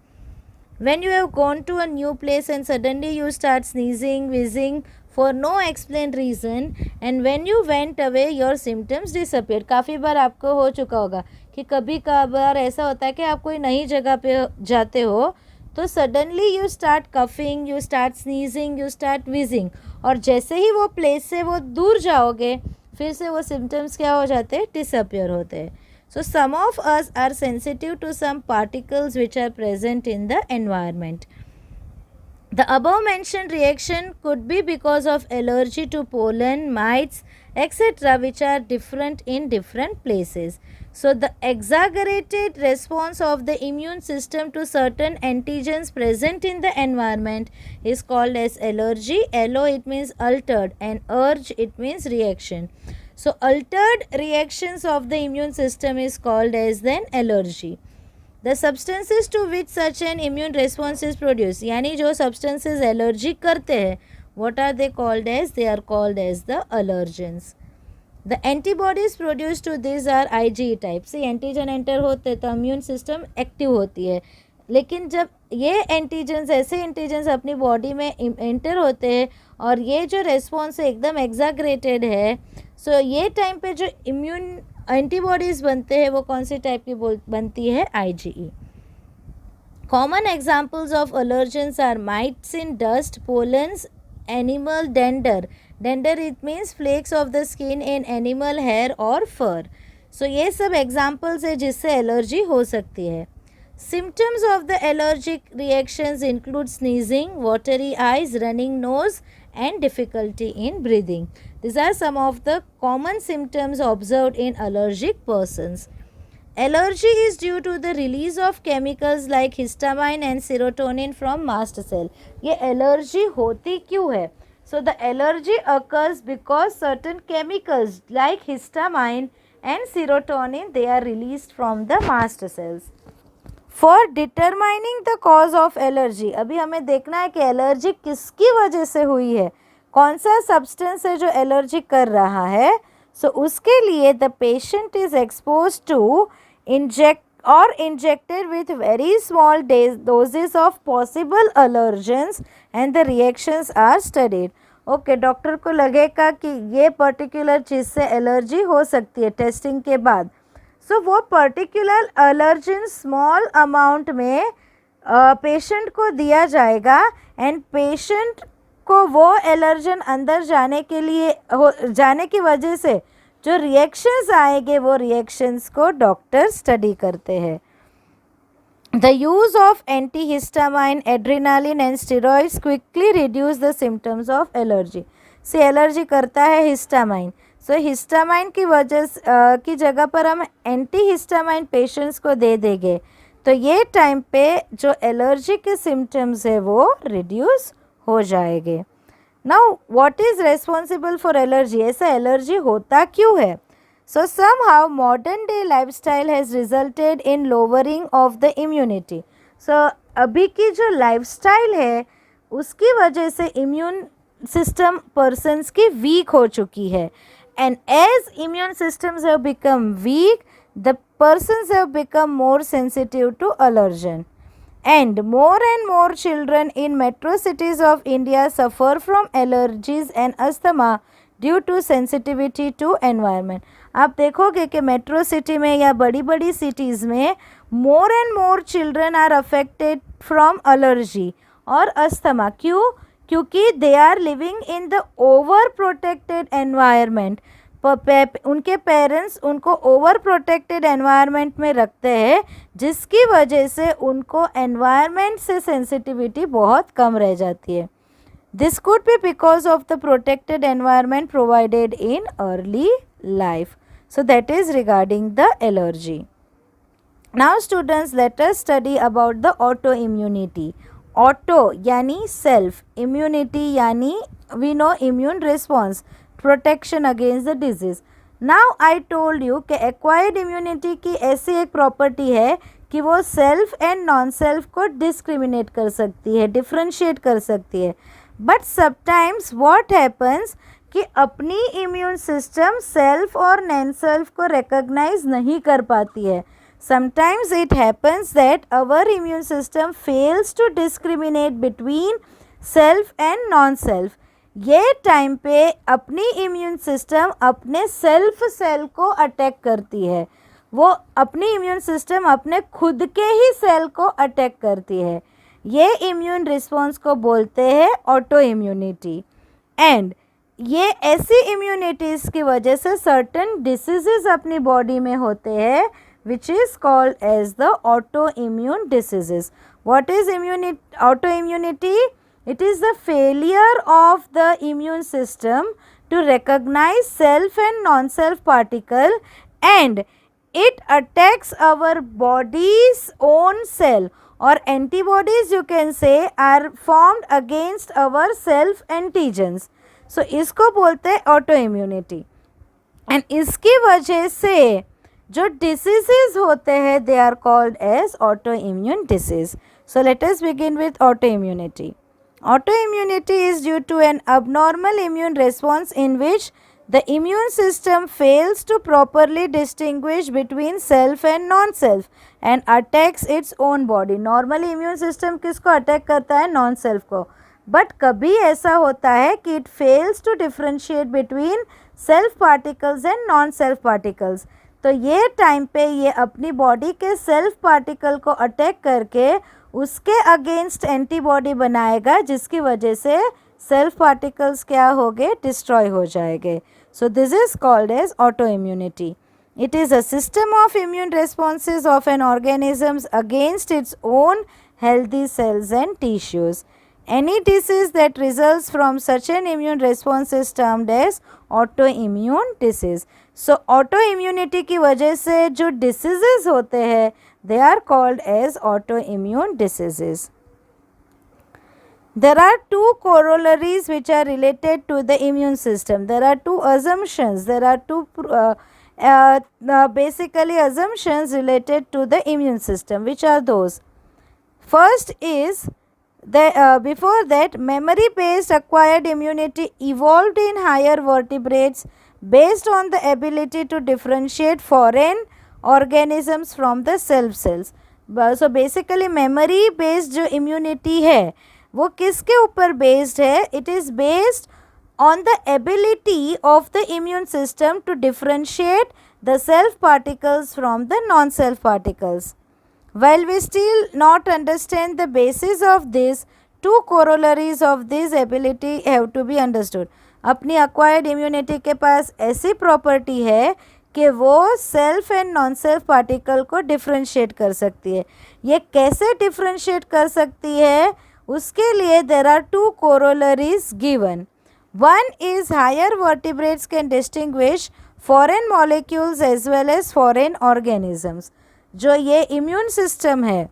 When you have gone to a new place and suddenly you start sneezing, wheezing for no explained reason, and when you went away your symptoms disappeared. काफ़ी बार आपको हो चुका होगा कि कभी कभार ऐसा होता है कि आप कोई नई जगह पे जाते हो तो suddenly you start coughing, you start sneezing, you start wheezing, और जैसे ही वो प्लेस से वो दूर जाओगे फिर से वो सिम्टम्स क्या हो जाते हैं, डिसअपियर होते हैं. So some of us are sensitive to some particles which are present in the environment. The above mentioned reaction could be because of allergy to pollen, mites, etc., which are different in different places. So the exaggerated response of the immune system to certain antigens present in the environment is called as allergy. Allo it means altered and urge it means reaction. So altered reactions of the immune system is called as then allergy. The substances to which such an immune response is produced, यानी जो substances allergy करते हैं, what are they called as? They are called as the allergens. The antibodies produced to these are IgE type. See, antigen enter होते तो immune system active होती है, लेकिन जब ये एंटीजन्स ऐसे एंटीजन्स अपनी बॉडी में एंटर होते हैं और ये जो रेस्पॉन्स है एकदम एग्जाग्रेटेड है, सो ये टाइम पे जो इम्यून एंटीबॉडीज़ बनते हैं वो कौन सी टाइप की बनती है? IgE. Common examples of allergens are mites in dust, pollens, animal dander. Dander it means flakes of the skin in animal hair or fur. So ये सब examples है जिससे एलर्जी हो सकती है. Symptoms of the allergic reactions include sneezing, watery eyes, running nose and difficulty in breathing. These are some of the common symptoms observed in allergic persons. Allergy is due to the release of chemicals like histamine and serotonin from mast cell. ये allergy होती क्यों है? So the allergy occurs because certain chemicals like histamine and serotonin, they are released from the mast cells. For determining the cause of allergy, अभी हमें देखना है कि allergy किसकी वजह से हुई है, कौन सा सब्सटेंस है जो एलर्जी कर रहा है. सो उसके लिए the patient is expose to injected with very small doses of possible allergens and the reactions are studied. Okay, doctor को लगेगा कि ये पर्टिकुलर चीज़ से एलर्जी हो सकती है टेस्टिंग के बाद. सो वो पर्टिकुलर एलर्जन स्मॉल अमाउंट में पेशेंट को दिया जाएगा एंड पेशेंट को वो एलर्जन अंदर जाने की वजह से जो रिएक्शंस आएंगे वो रिएक्शंस को डॉक्टर स्टडी करते हैं. The use of antihistamine, adrenaline and steroids quickly reduce the symptoms of allergy. से एलर्जी करता है हिस्टामाइन, सो हिस्टामाइन की की जगह पर हम एंटीहिस्टामाइन पेशेंट्स को दे देंगे तो ये टाइम पे जो एलर्जी के सिम्टम्स है वो रिड्यूस हो जाएंगे. Now what is responsible for allergy? ऐसा एलर्जी होता क्यों है? So somehow modern day lifestyle has resulted in lowering of the immunity. So अभी की जो लाइफस्टाइल है उसकी वजह से इम्यून सिस्टम पर्सन्स की वीक हो चुकी है. And as immune systems have become weak, the persons have become more sensitive to allergen. And more children in metro cities of India suffer from allergies and asthma due to sensitivity to environment. आप देखोगे कि metro city में या बड़ी बड़ी cities में more children are affected from allergy और asthma. क्यों? क्योंकि they are living in the over protected environment. उनके पेरेंट्स उनको ओवर प्रोटेक्टेड एनवायरनमेंट में रखते हैं जिसकी वजह से उनको एनवायरनमेंट से सेंसिटिविटी बहुत कम रह जाती है. This could be because of the protected environment provided in early life. So that is regarding the allergy. Now students, let us study about the auto immunity. Auto यानी सेल्फ, इम्यूनिटी यानी we know immune response, protection against the disease. Now I told you कि acquired immunity की ऐसी एक property है कि वो self and non self को डिस्क्रिमिनेट कर सकती है, डिफ्रेंशिएट कर सकती है. बट समटाइम्स व्हाट हैपन्स कि अपनी इम्यून सिस्टम सेल्फ और नॉन सेल्फ को रिकॉग्नाइज नहीं कर पाती है. Sometimes it happens that our immune system fails to discriminate between self and non-self. ये टाइम पे अपनी इम्यून सिस्टम अपने सेल्फ सेल को अटैक करती है. वो अपनी इम्यून सिस्टम अपने खुद के ही सेल को अटैक करती है. ये इम्यून रिस्पॉन्स को बोलते हैं ऑटो इम्यूनिटी. एंड ये ऐसी इम्यूनिटीज़ की वजह से सर्टन डिसीजेस अपनी बॉडी में होते हैं which is called as the autoimmune diseases. What is autoimmunity? It is the failure of the immune system to recognize self and non-self particle and it attacks our body's own cell or antibodies you can say are formed against our self antigens. So इसको बोलते हैं autoimmunity. And इसकी वजह से जो diseases होते हैं they are called as auto immune disease. So let us begin with auto immunity. Autoimmunity is due to an abnormal immune response in which the immune system fails to properly distinguish between self and non-self and attacks its own body. Normally immune system किसको attack करता है? non-self को. But कभी ऐसा होता है कि it fails to differentiate between self particles and non-self particles. तो ये टाइम पे ये अपनी बॉडी के सेल्फ पार्टिकल को अटैक करके उसके अगेंस्ट एंटीबॉडी बनाएगा, जिसकी वजह से सेल्फ पार्टिकल्स क्या हो गए? डिस्ट्रॉय हो जाएंगे. So this is called as auto immunity. It is a system of immune responses of an organisms against its own healthy cells and tissues. Any disease that results from such an immune response is termed as autoimmune disease. So autoimmunity की वजह से जो diseases होते हैं they are called as autoimmune diseases. There are two corollaries which are related to the immune system. There are two assumptions. There are two basically assumptions related to the immune system. Which are those? First is before that, memory based acquired immunity evolved in higher vertebrates based on the ability to differentiate foreign organisms from the self cells. So basically memory based जो immunity है वो किसके ऊपर based है? It is based on the ability of the immune system to differentiate the self particles from the non self particles. While we still not understand the basis of this, two corollaries of this ability have to be understood. अपनी acquired immunity के पास ऐसी property है कि वो self and non self particle को differentiate कर सकती है. ये कैसे डिफ्रेंशिएट कर सकती है? उसके लिए there are two corollaries given. One is higher vertebrates can distinguish foreign molecules as well as foreign organisms. जो ये इम्यून सिस्टम है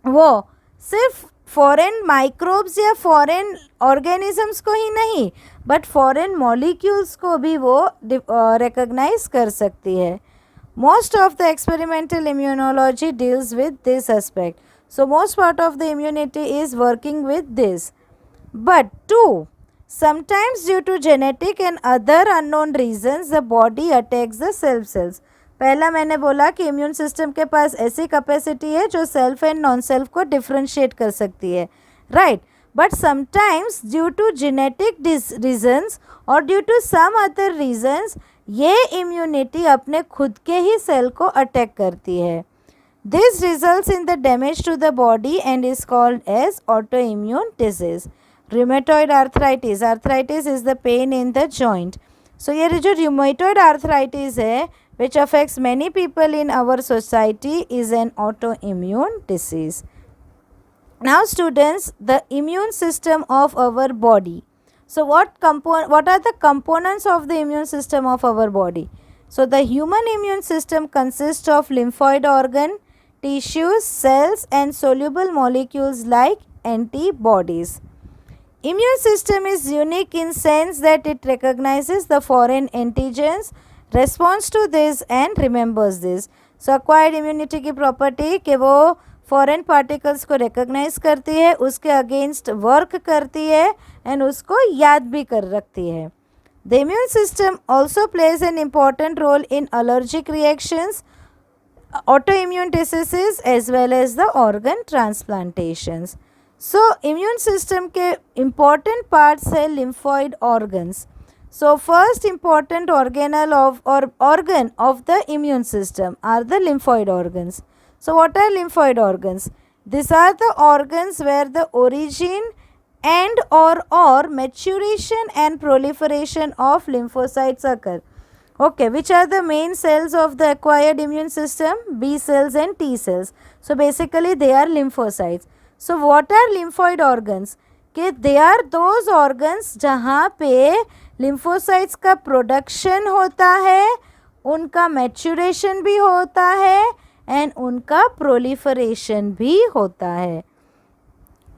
वो सिर्फ फॉरेन माइक्रोब्स या फॉरेन ऑर्गेनिजम्स को ही नहीं बट फॉरेन मॉलिक्यूल्स को भी वो रिकॉग्नाइज कर सकती है. Most of the experimental immunology deals with this aspect. So most part of the immunity is working with this. But to sometimes due to genetic and other unknown reasons the body attacks the self cells. पहला मैंने बोला कि immune system के पास ऐसी capacity है जो self and non self को differentiate कर सकती है, right. But sometimes due to genetic reasons और due to some other reasons ये इम्यूनिटी अपने खुद के ही सेल को अटैक करती है. This results in the damage to the body and is called as auto immune disease. Rheumatoid arthritis. Arthritis is the pain in the joint. So ये जो रूमेटॉइड आर्थराइटिस है which affects many people in our society is an autoimmune disease. Now students, the immune system of our body. So what are the components of the immune system of our body? So the human immune system consists of lymphoid organ, tissues, cells and soluble molecules like antibodies. Immune system is unique in sense that it recognizes the foreign antigens, responds to this and remembers this. So acquired immunity की property कि वो foreign particles को recognize करती है, उसके against work करती है and उसको याद भी कर रखती है. The immune system also plays an important role in allergic reactions, autoimmune diseases as well as the organ transplantations. So immune system के important parts है lymphoid organs. So first important organelle of or organ of the immune system are the lymphoid organs. So what are lymphoid organs? These are the organs where the origin and or maturation and proliferation of lymphocytes occur. Okay, which are the main cells of the acquired immune system? B cells and T cells. So basically they are lymphocytes. So what are lymphoid organs? कि they are those organs जहाँ पे lymphocytes का production होता है, उनका maturation भी होता है and उनका proliferation भी होता है.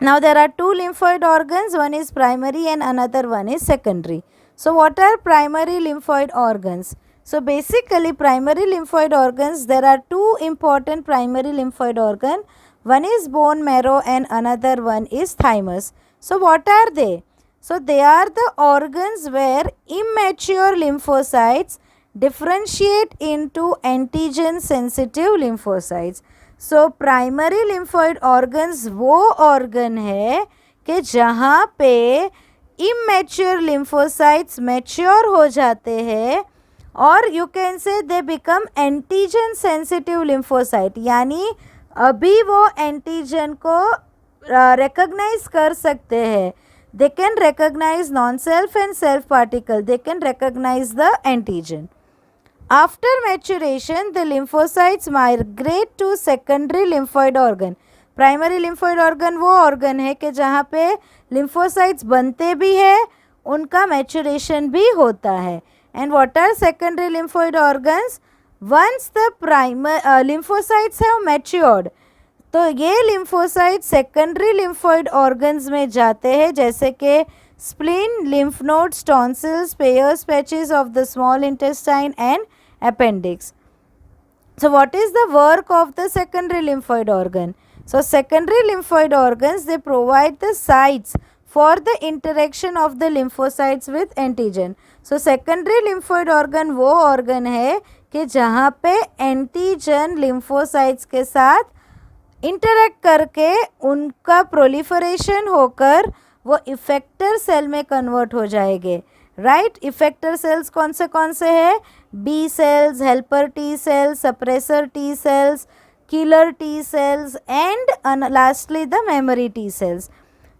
Now there are two lymphoid organs, one is primary and another one is secondary. So what are primary lymphoid organs? So basically primary lymphoid organs, there are two important primary lymphoid organ. One is bone marrow and another one is thymus. So what are they? So they are the organs where immature lymphocytes differentiate into antigen sensitive lymphocytes. So primary lymphoid organs वो organ है कि जहाँ पे immature lymphocytes mature हो जाते हैं और you can say they become antigen sensitive lymphocyte, यानी अभी वो एंटीजन को रिकॉग्नाइज कर सकते हैं. They can recognize non self and self particle, they can recognise the antigen. After maturation, the lymphocytes migrate to secondary lymphoid organ. Primary lymphoid organ वो organ है कि जहाँ पे लिम्फोसाइट्स बनते भी है, उनका मैचुरेशन भी होता है. And what are secondary lymphoid organs? Once the lymphocytes have matured, तो ये लिम्फोसाइट सेकेंडरी लिम्फोइड ऑर्गन्स में जाते हैं, जैसे कि spleen, lymph nodes, tonsils, pairs patches of the small intestine and appendix. So what is the work of the secondary lymphoid organ? So secondary lymphoid organs, they provide the sites for the interaction of the lymphocytes with antigen. So secondary lymphoid organ वो organ है कि जहाँ पे antigen lymphocytes के साथ interact करके उनका proliferation होकर वो इफेक्टर सेल में कन्वर्ट हो जाएंगे. राइट, इफेक्टर सेल्स कौन से है? B cells, helper T cells, suppressor T cells, killer T cells and lastly the memory T cells.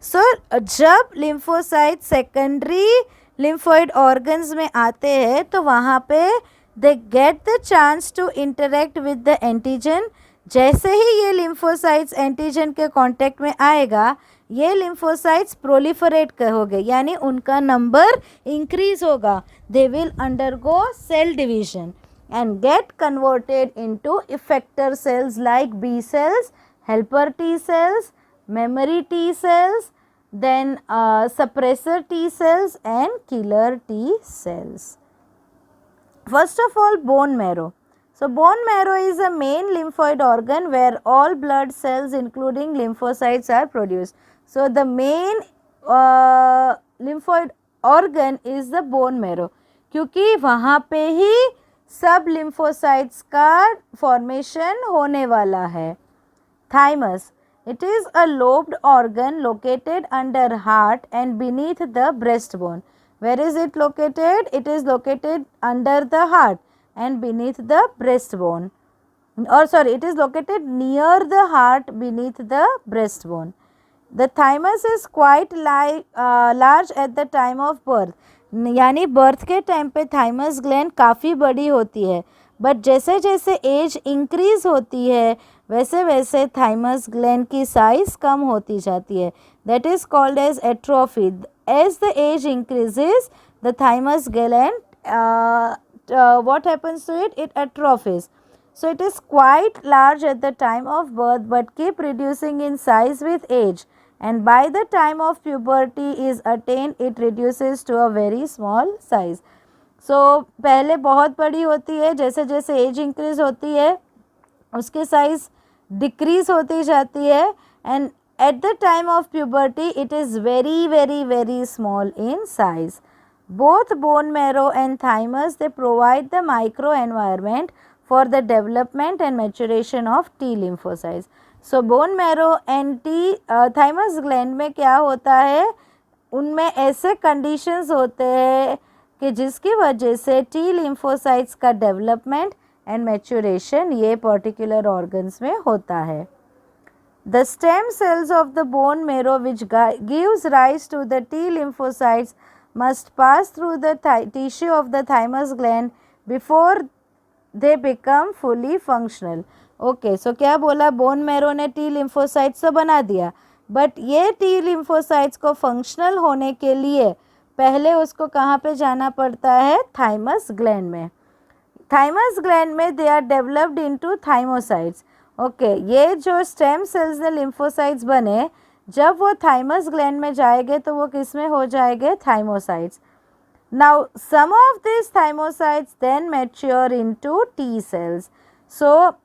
So जब लिम्फोसाइट सेकेंडरी लिम्फोइड ऑर्गन्स में आते हैं तो वहाँ पे they get the chance to interact with the antigen. जैसे ही ये लिम्फोसाइट्स एंटीजन के कांटेक्ट में आएगा, ये लिम्फोसाइट्स प्रोलिफरेट होंगे, यानी उनका नंबर इंक्रीज होगा. They will undergo cell division and get converted into effector cells like B cells, helper T cells, memory T cells, then suppressor T cells and killer T cells. First of all, bone marrow. So bone marrow is a main lymphoid organ where all blood cells including lymphocytes are produced. So the main lymphoid organ is the bone marrow, क्योंकि वहाँ पे ही सब lymphocytes का formation होने वाला है. Thymus. It is a lobed organ located under heart and beneath the breastbone. Where is it located? It is located under the heart and beneath the breastbone. Or sorry, it is located near the heart beneath the breastbone. The thymus is quite large at the time of birth. यानी birth के time पे thymus gland काफ़ी बड़ी होती है, but जैसे जैसे as increase होती है वैसे वैसे थाइमस ग्लैंड की साइज कम होती जाती है. That is called as atrophy. As the age increases the thymus gland what happens to it? It atrophies. So it is quite large at the time of birth but keep reducing in size with age, and by the time of puberty is attained it reduces to a very small size. So पहले बहुत बड़ी होती है, जैसे जैसे as increase होती है उसके साइज डिक्रीज होती जाती है, and at the time of puberty it is very very very small in size. Both bone marrow and thymus, they provide the microenvironment for the development and maturation of T lymphocytes. So bone marrow and thymus gland में क्या होता है, उनमें ऐसे conditions होते हैं कि जिसकी वजह से T lymphocytes का development and maturation ये particular organs में होता है. The stem cells of the bone marrow which gives rise to the T lymphocytes must pass through the tissue of the thymus gland before they become fully functional. Okay, so क्या बोला, bone marrow ने T lymphocytes तो बना दिया, but ये T lymphocytes को functional होने के लिए पहले उसको कहाँ पे जाना पड़ता है? थाइमस ग्लैंड में. थाइमस ग्लैंड में they are developed into thymocytes. Okay, ये जो स्टेम सेल्स ने लिम्फोसाइट्स बने, जब वो थाइमस ग्लैंड में जाएंगे तो वो किस में हो जाएंगे? Thymocytes. Now, some of these thymocytes then mature into T cells. So,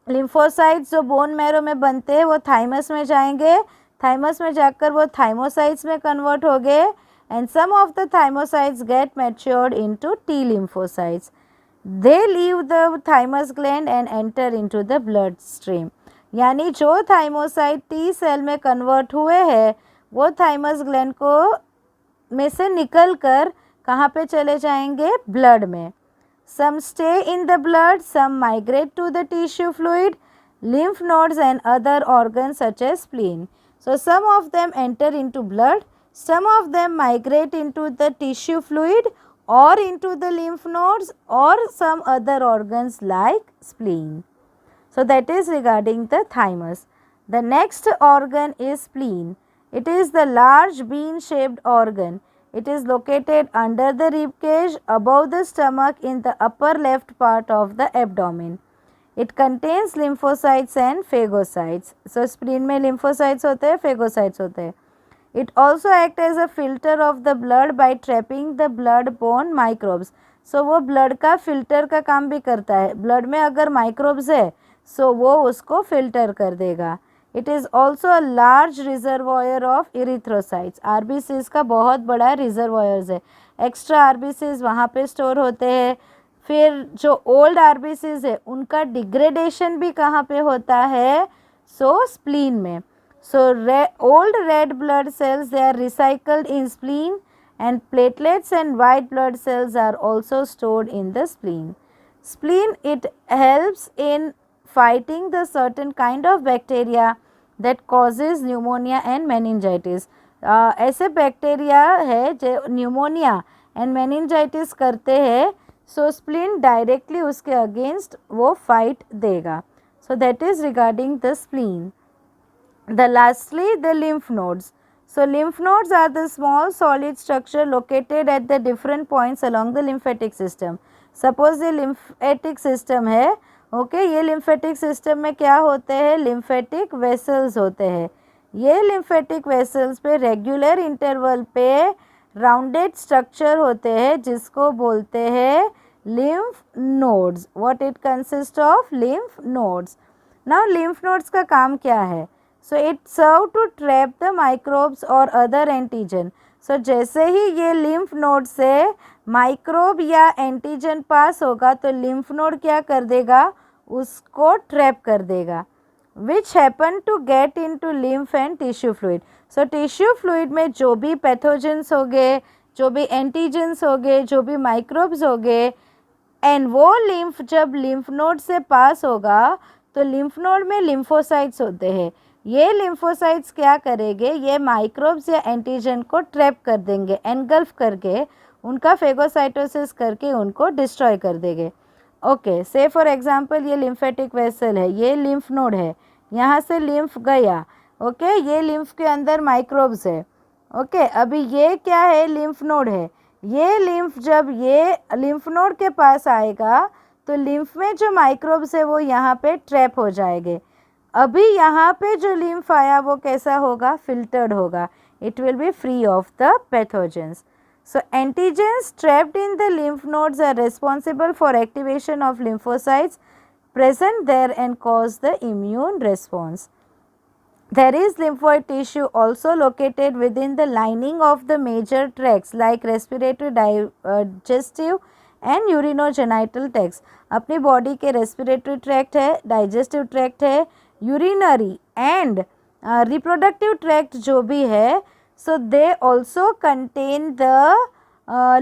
lymphocytes जो बोन मैरो में बनते हैं वो थाइमस में जाएंगे, थाइमस में जाकर वो थाइमोसाइट्स में कन्वर्ट हो गए and some of the thymocytes get matured into T lymphocytes. They leave the thymus gland and enter into the blood stream. यानी जो थाइमोसाइट टी सेल में कन्वर्ट हुए हैं वो थाइमस ग्लैंड को में से निकल कर कहाँ पे चले जाएंगे, ब्लड में. Some stay in the blood, some migrate to the tissue fluid, lymph nodes and other organs such as spleen. So, some of them enter into blood, some of them migrate into the tissue fluid or into the lymph nodes or some other organs like spleen. So, that is regarding the thymus. The next organ is spleen. It is the large bean shaped organ. It is located under the rib cage above the stomach in the upper left part of the abdomen. It contains lymphocytes and phagocytes. So, spleen में lymphocytes होते हैं, phagocytes होते हैं. It also acts as a filter of the blood by trapping the blood-borne microbes. So, वो blood का filter का काम भी करता है. blood में अगर microbes है, so वो उसको filter कर देगा. It is also a large reservoir of erythrocytes. RBCs का बहुत बड़ा reservoirs है. Extra RBCs वहाँ पे store होते हैं. फिर जो old RBCs है उनका degradation भी कहाँ पे होता है, so spleen में. So, old red blood cells, they are recycled in spleen and platelets and white blood cells are also stored in the spleen. Spleen, it helps in fighting the certain kind of bacteria that causes pneumonia and meningitis. ऐसे bacteria है जो pneumonia and meningitis करते हैं, so spleen directly उसके against वो fight देगा. So, that is regarding the spleen. Lastly, the lymph nodes. So, lymph nodes are the small solid structure located at the different points along the lymphatic system. Suppose ये lymphatic system है, okay ये lymphatic system में क्या होते हैं, lymphatic vessels होते हैं. ये lymphatic vessels पे regular interval पे rounded structure होते हैं जिसको बोलते हैं lymph nodes. What it consists of? Lymph nodes. Now, lymph nodes का काम क्या है? So, it serve to trap the microbes or other antigen. So, जैसे ही ये lymph node से microbe या antigen पास होगा तो lymph node क्या कर देगा, उसको trap कर देगा, which happen to get into lymph and tissue fluid. So, tissue fluid में जो भी pathogens हो गए, जो भी antigens हो गए, जो भी microbes हो गए, एंड वो lymph जब lymph node से पास होगा तो lymph node में lymphocytes होते हैं. ये lymphocytes क्या करेंगे, ये माइक्रोब्स या एंटीजन को ट्रैप कर देंगे, एनगल्फ करके उनका फेगोसाइटोसिस करके उनको डिस्ट्रॉय कर देंगे. ओके, से फॉर एग्जांपल ये लिम्फेटिक वेसल है, ये लिम्फ नोड है, यहाँ से लिम्फ गया, ओके ये लिम्फ के अंदर माइक्रोब्स है. ओके अभी ये क्या है, लिम्फ नोड है. ये लिम्फ जब ये लिम्फ नोड के पास आएगा तो लिम्फ में जो माइक्रोब्स है वो यहाँ पे ट्रैप हो जाएंगे. अभी यहाँ पे जो लिम्फ आया वो कैसा होगा, फिल्टर्ड होगा. It will be free of the pathogens. So, antigens trapped in the lymph nodes are responsible for activation of lymphocytes present there and cause the immune response. There is lymphoid tissue also located within the lining of the major tracts like respiratory, digestive and urinogenital tracts. अपनी body के respiratory tract है, digestive tract है, urinary and reproductive tract जो भी है, so they also contain the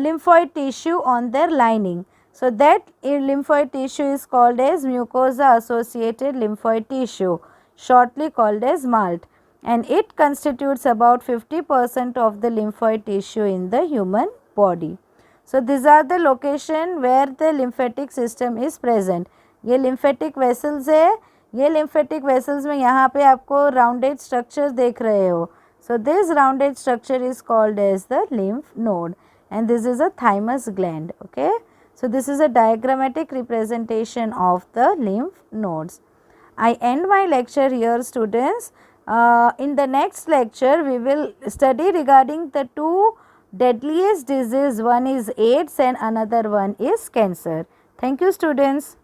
lymphoid tissue on their lining. So that lymphoid tissue is called as mucosa associated lymphoid tissue, shortly called as MALT, and it constitutes about 50% of the lymphoid tissue in the human body. So these are the location where the lymphatic system is present. ये lymphatic vessels है, ये lymphatic vessels में यहाँ पे आपको rounded structure देख रहे हो. So this rounded structure is called as the lymph node, and this is a thymus gland. Okay, so this is a diagrammatic representation of the lymph nodes. I end my lecture here, students. In the next lecture we will study regarding the two deadliest disease, one is AIDS and another one is cancer. Thank you, students.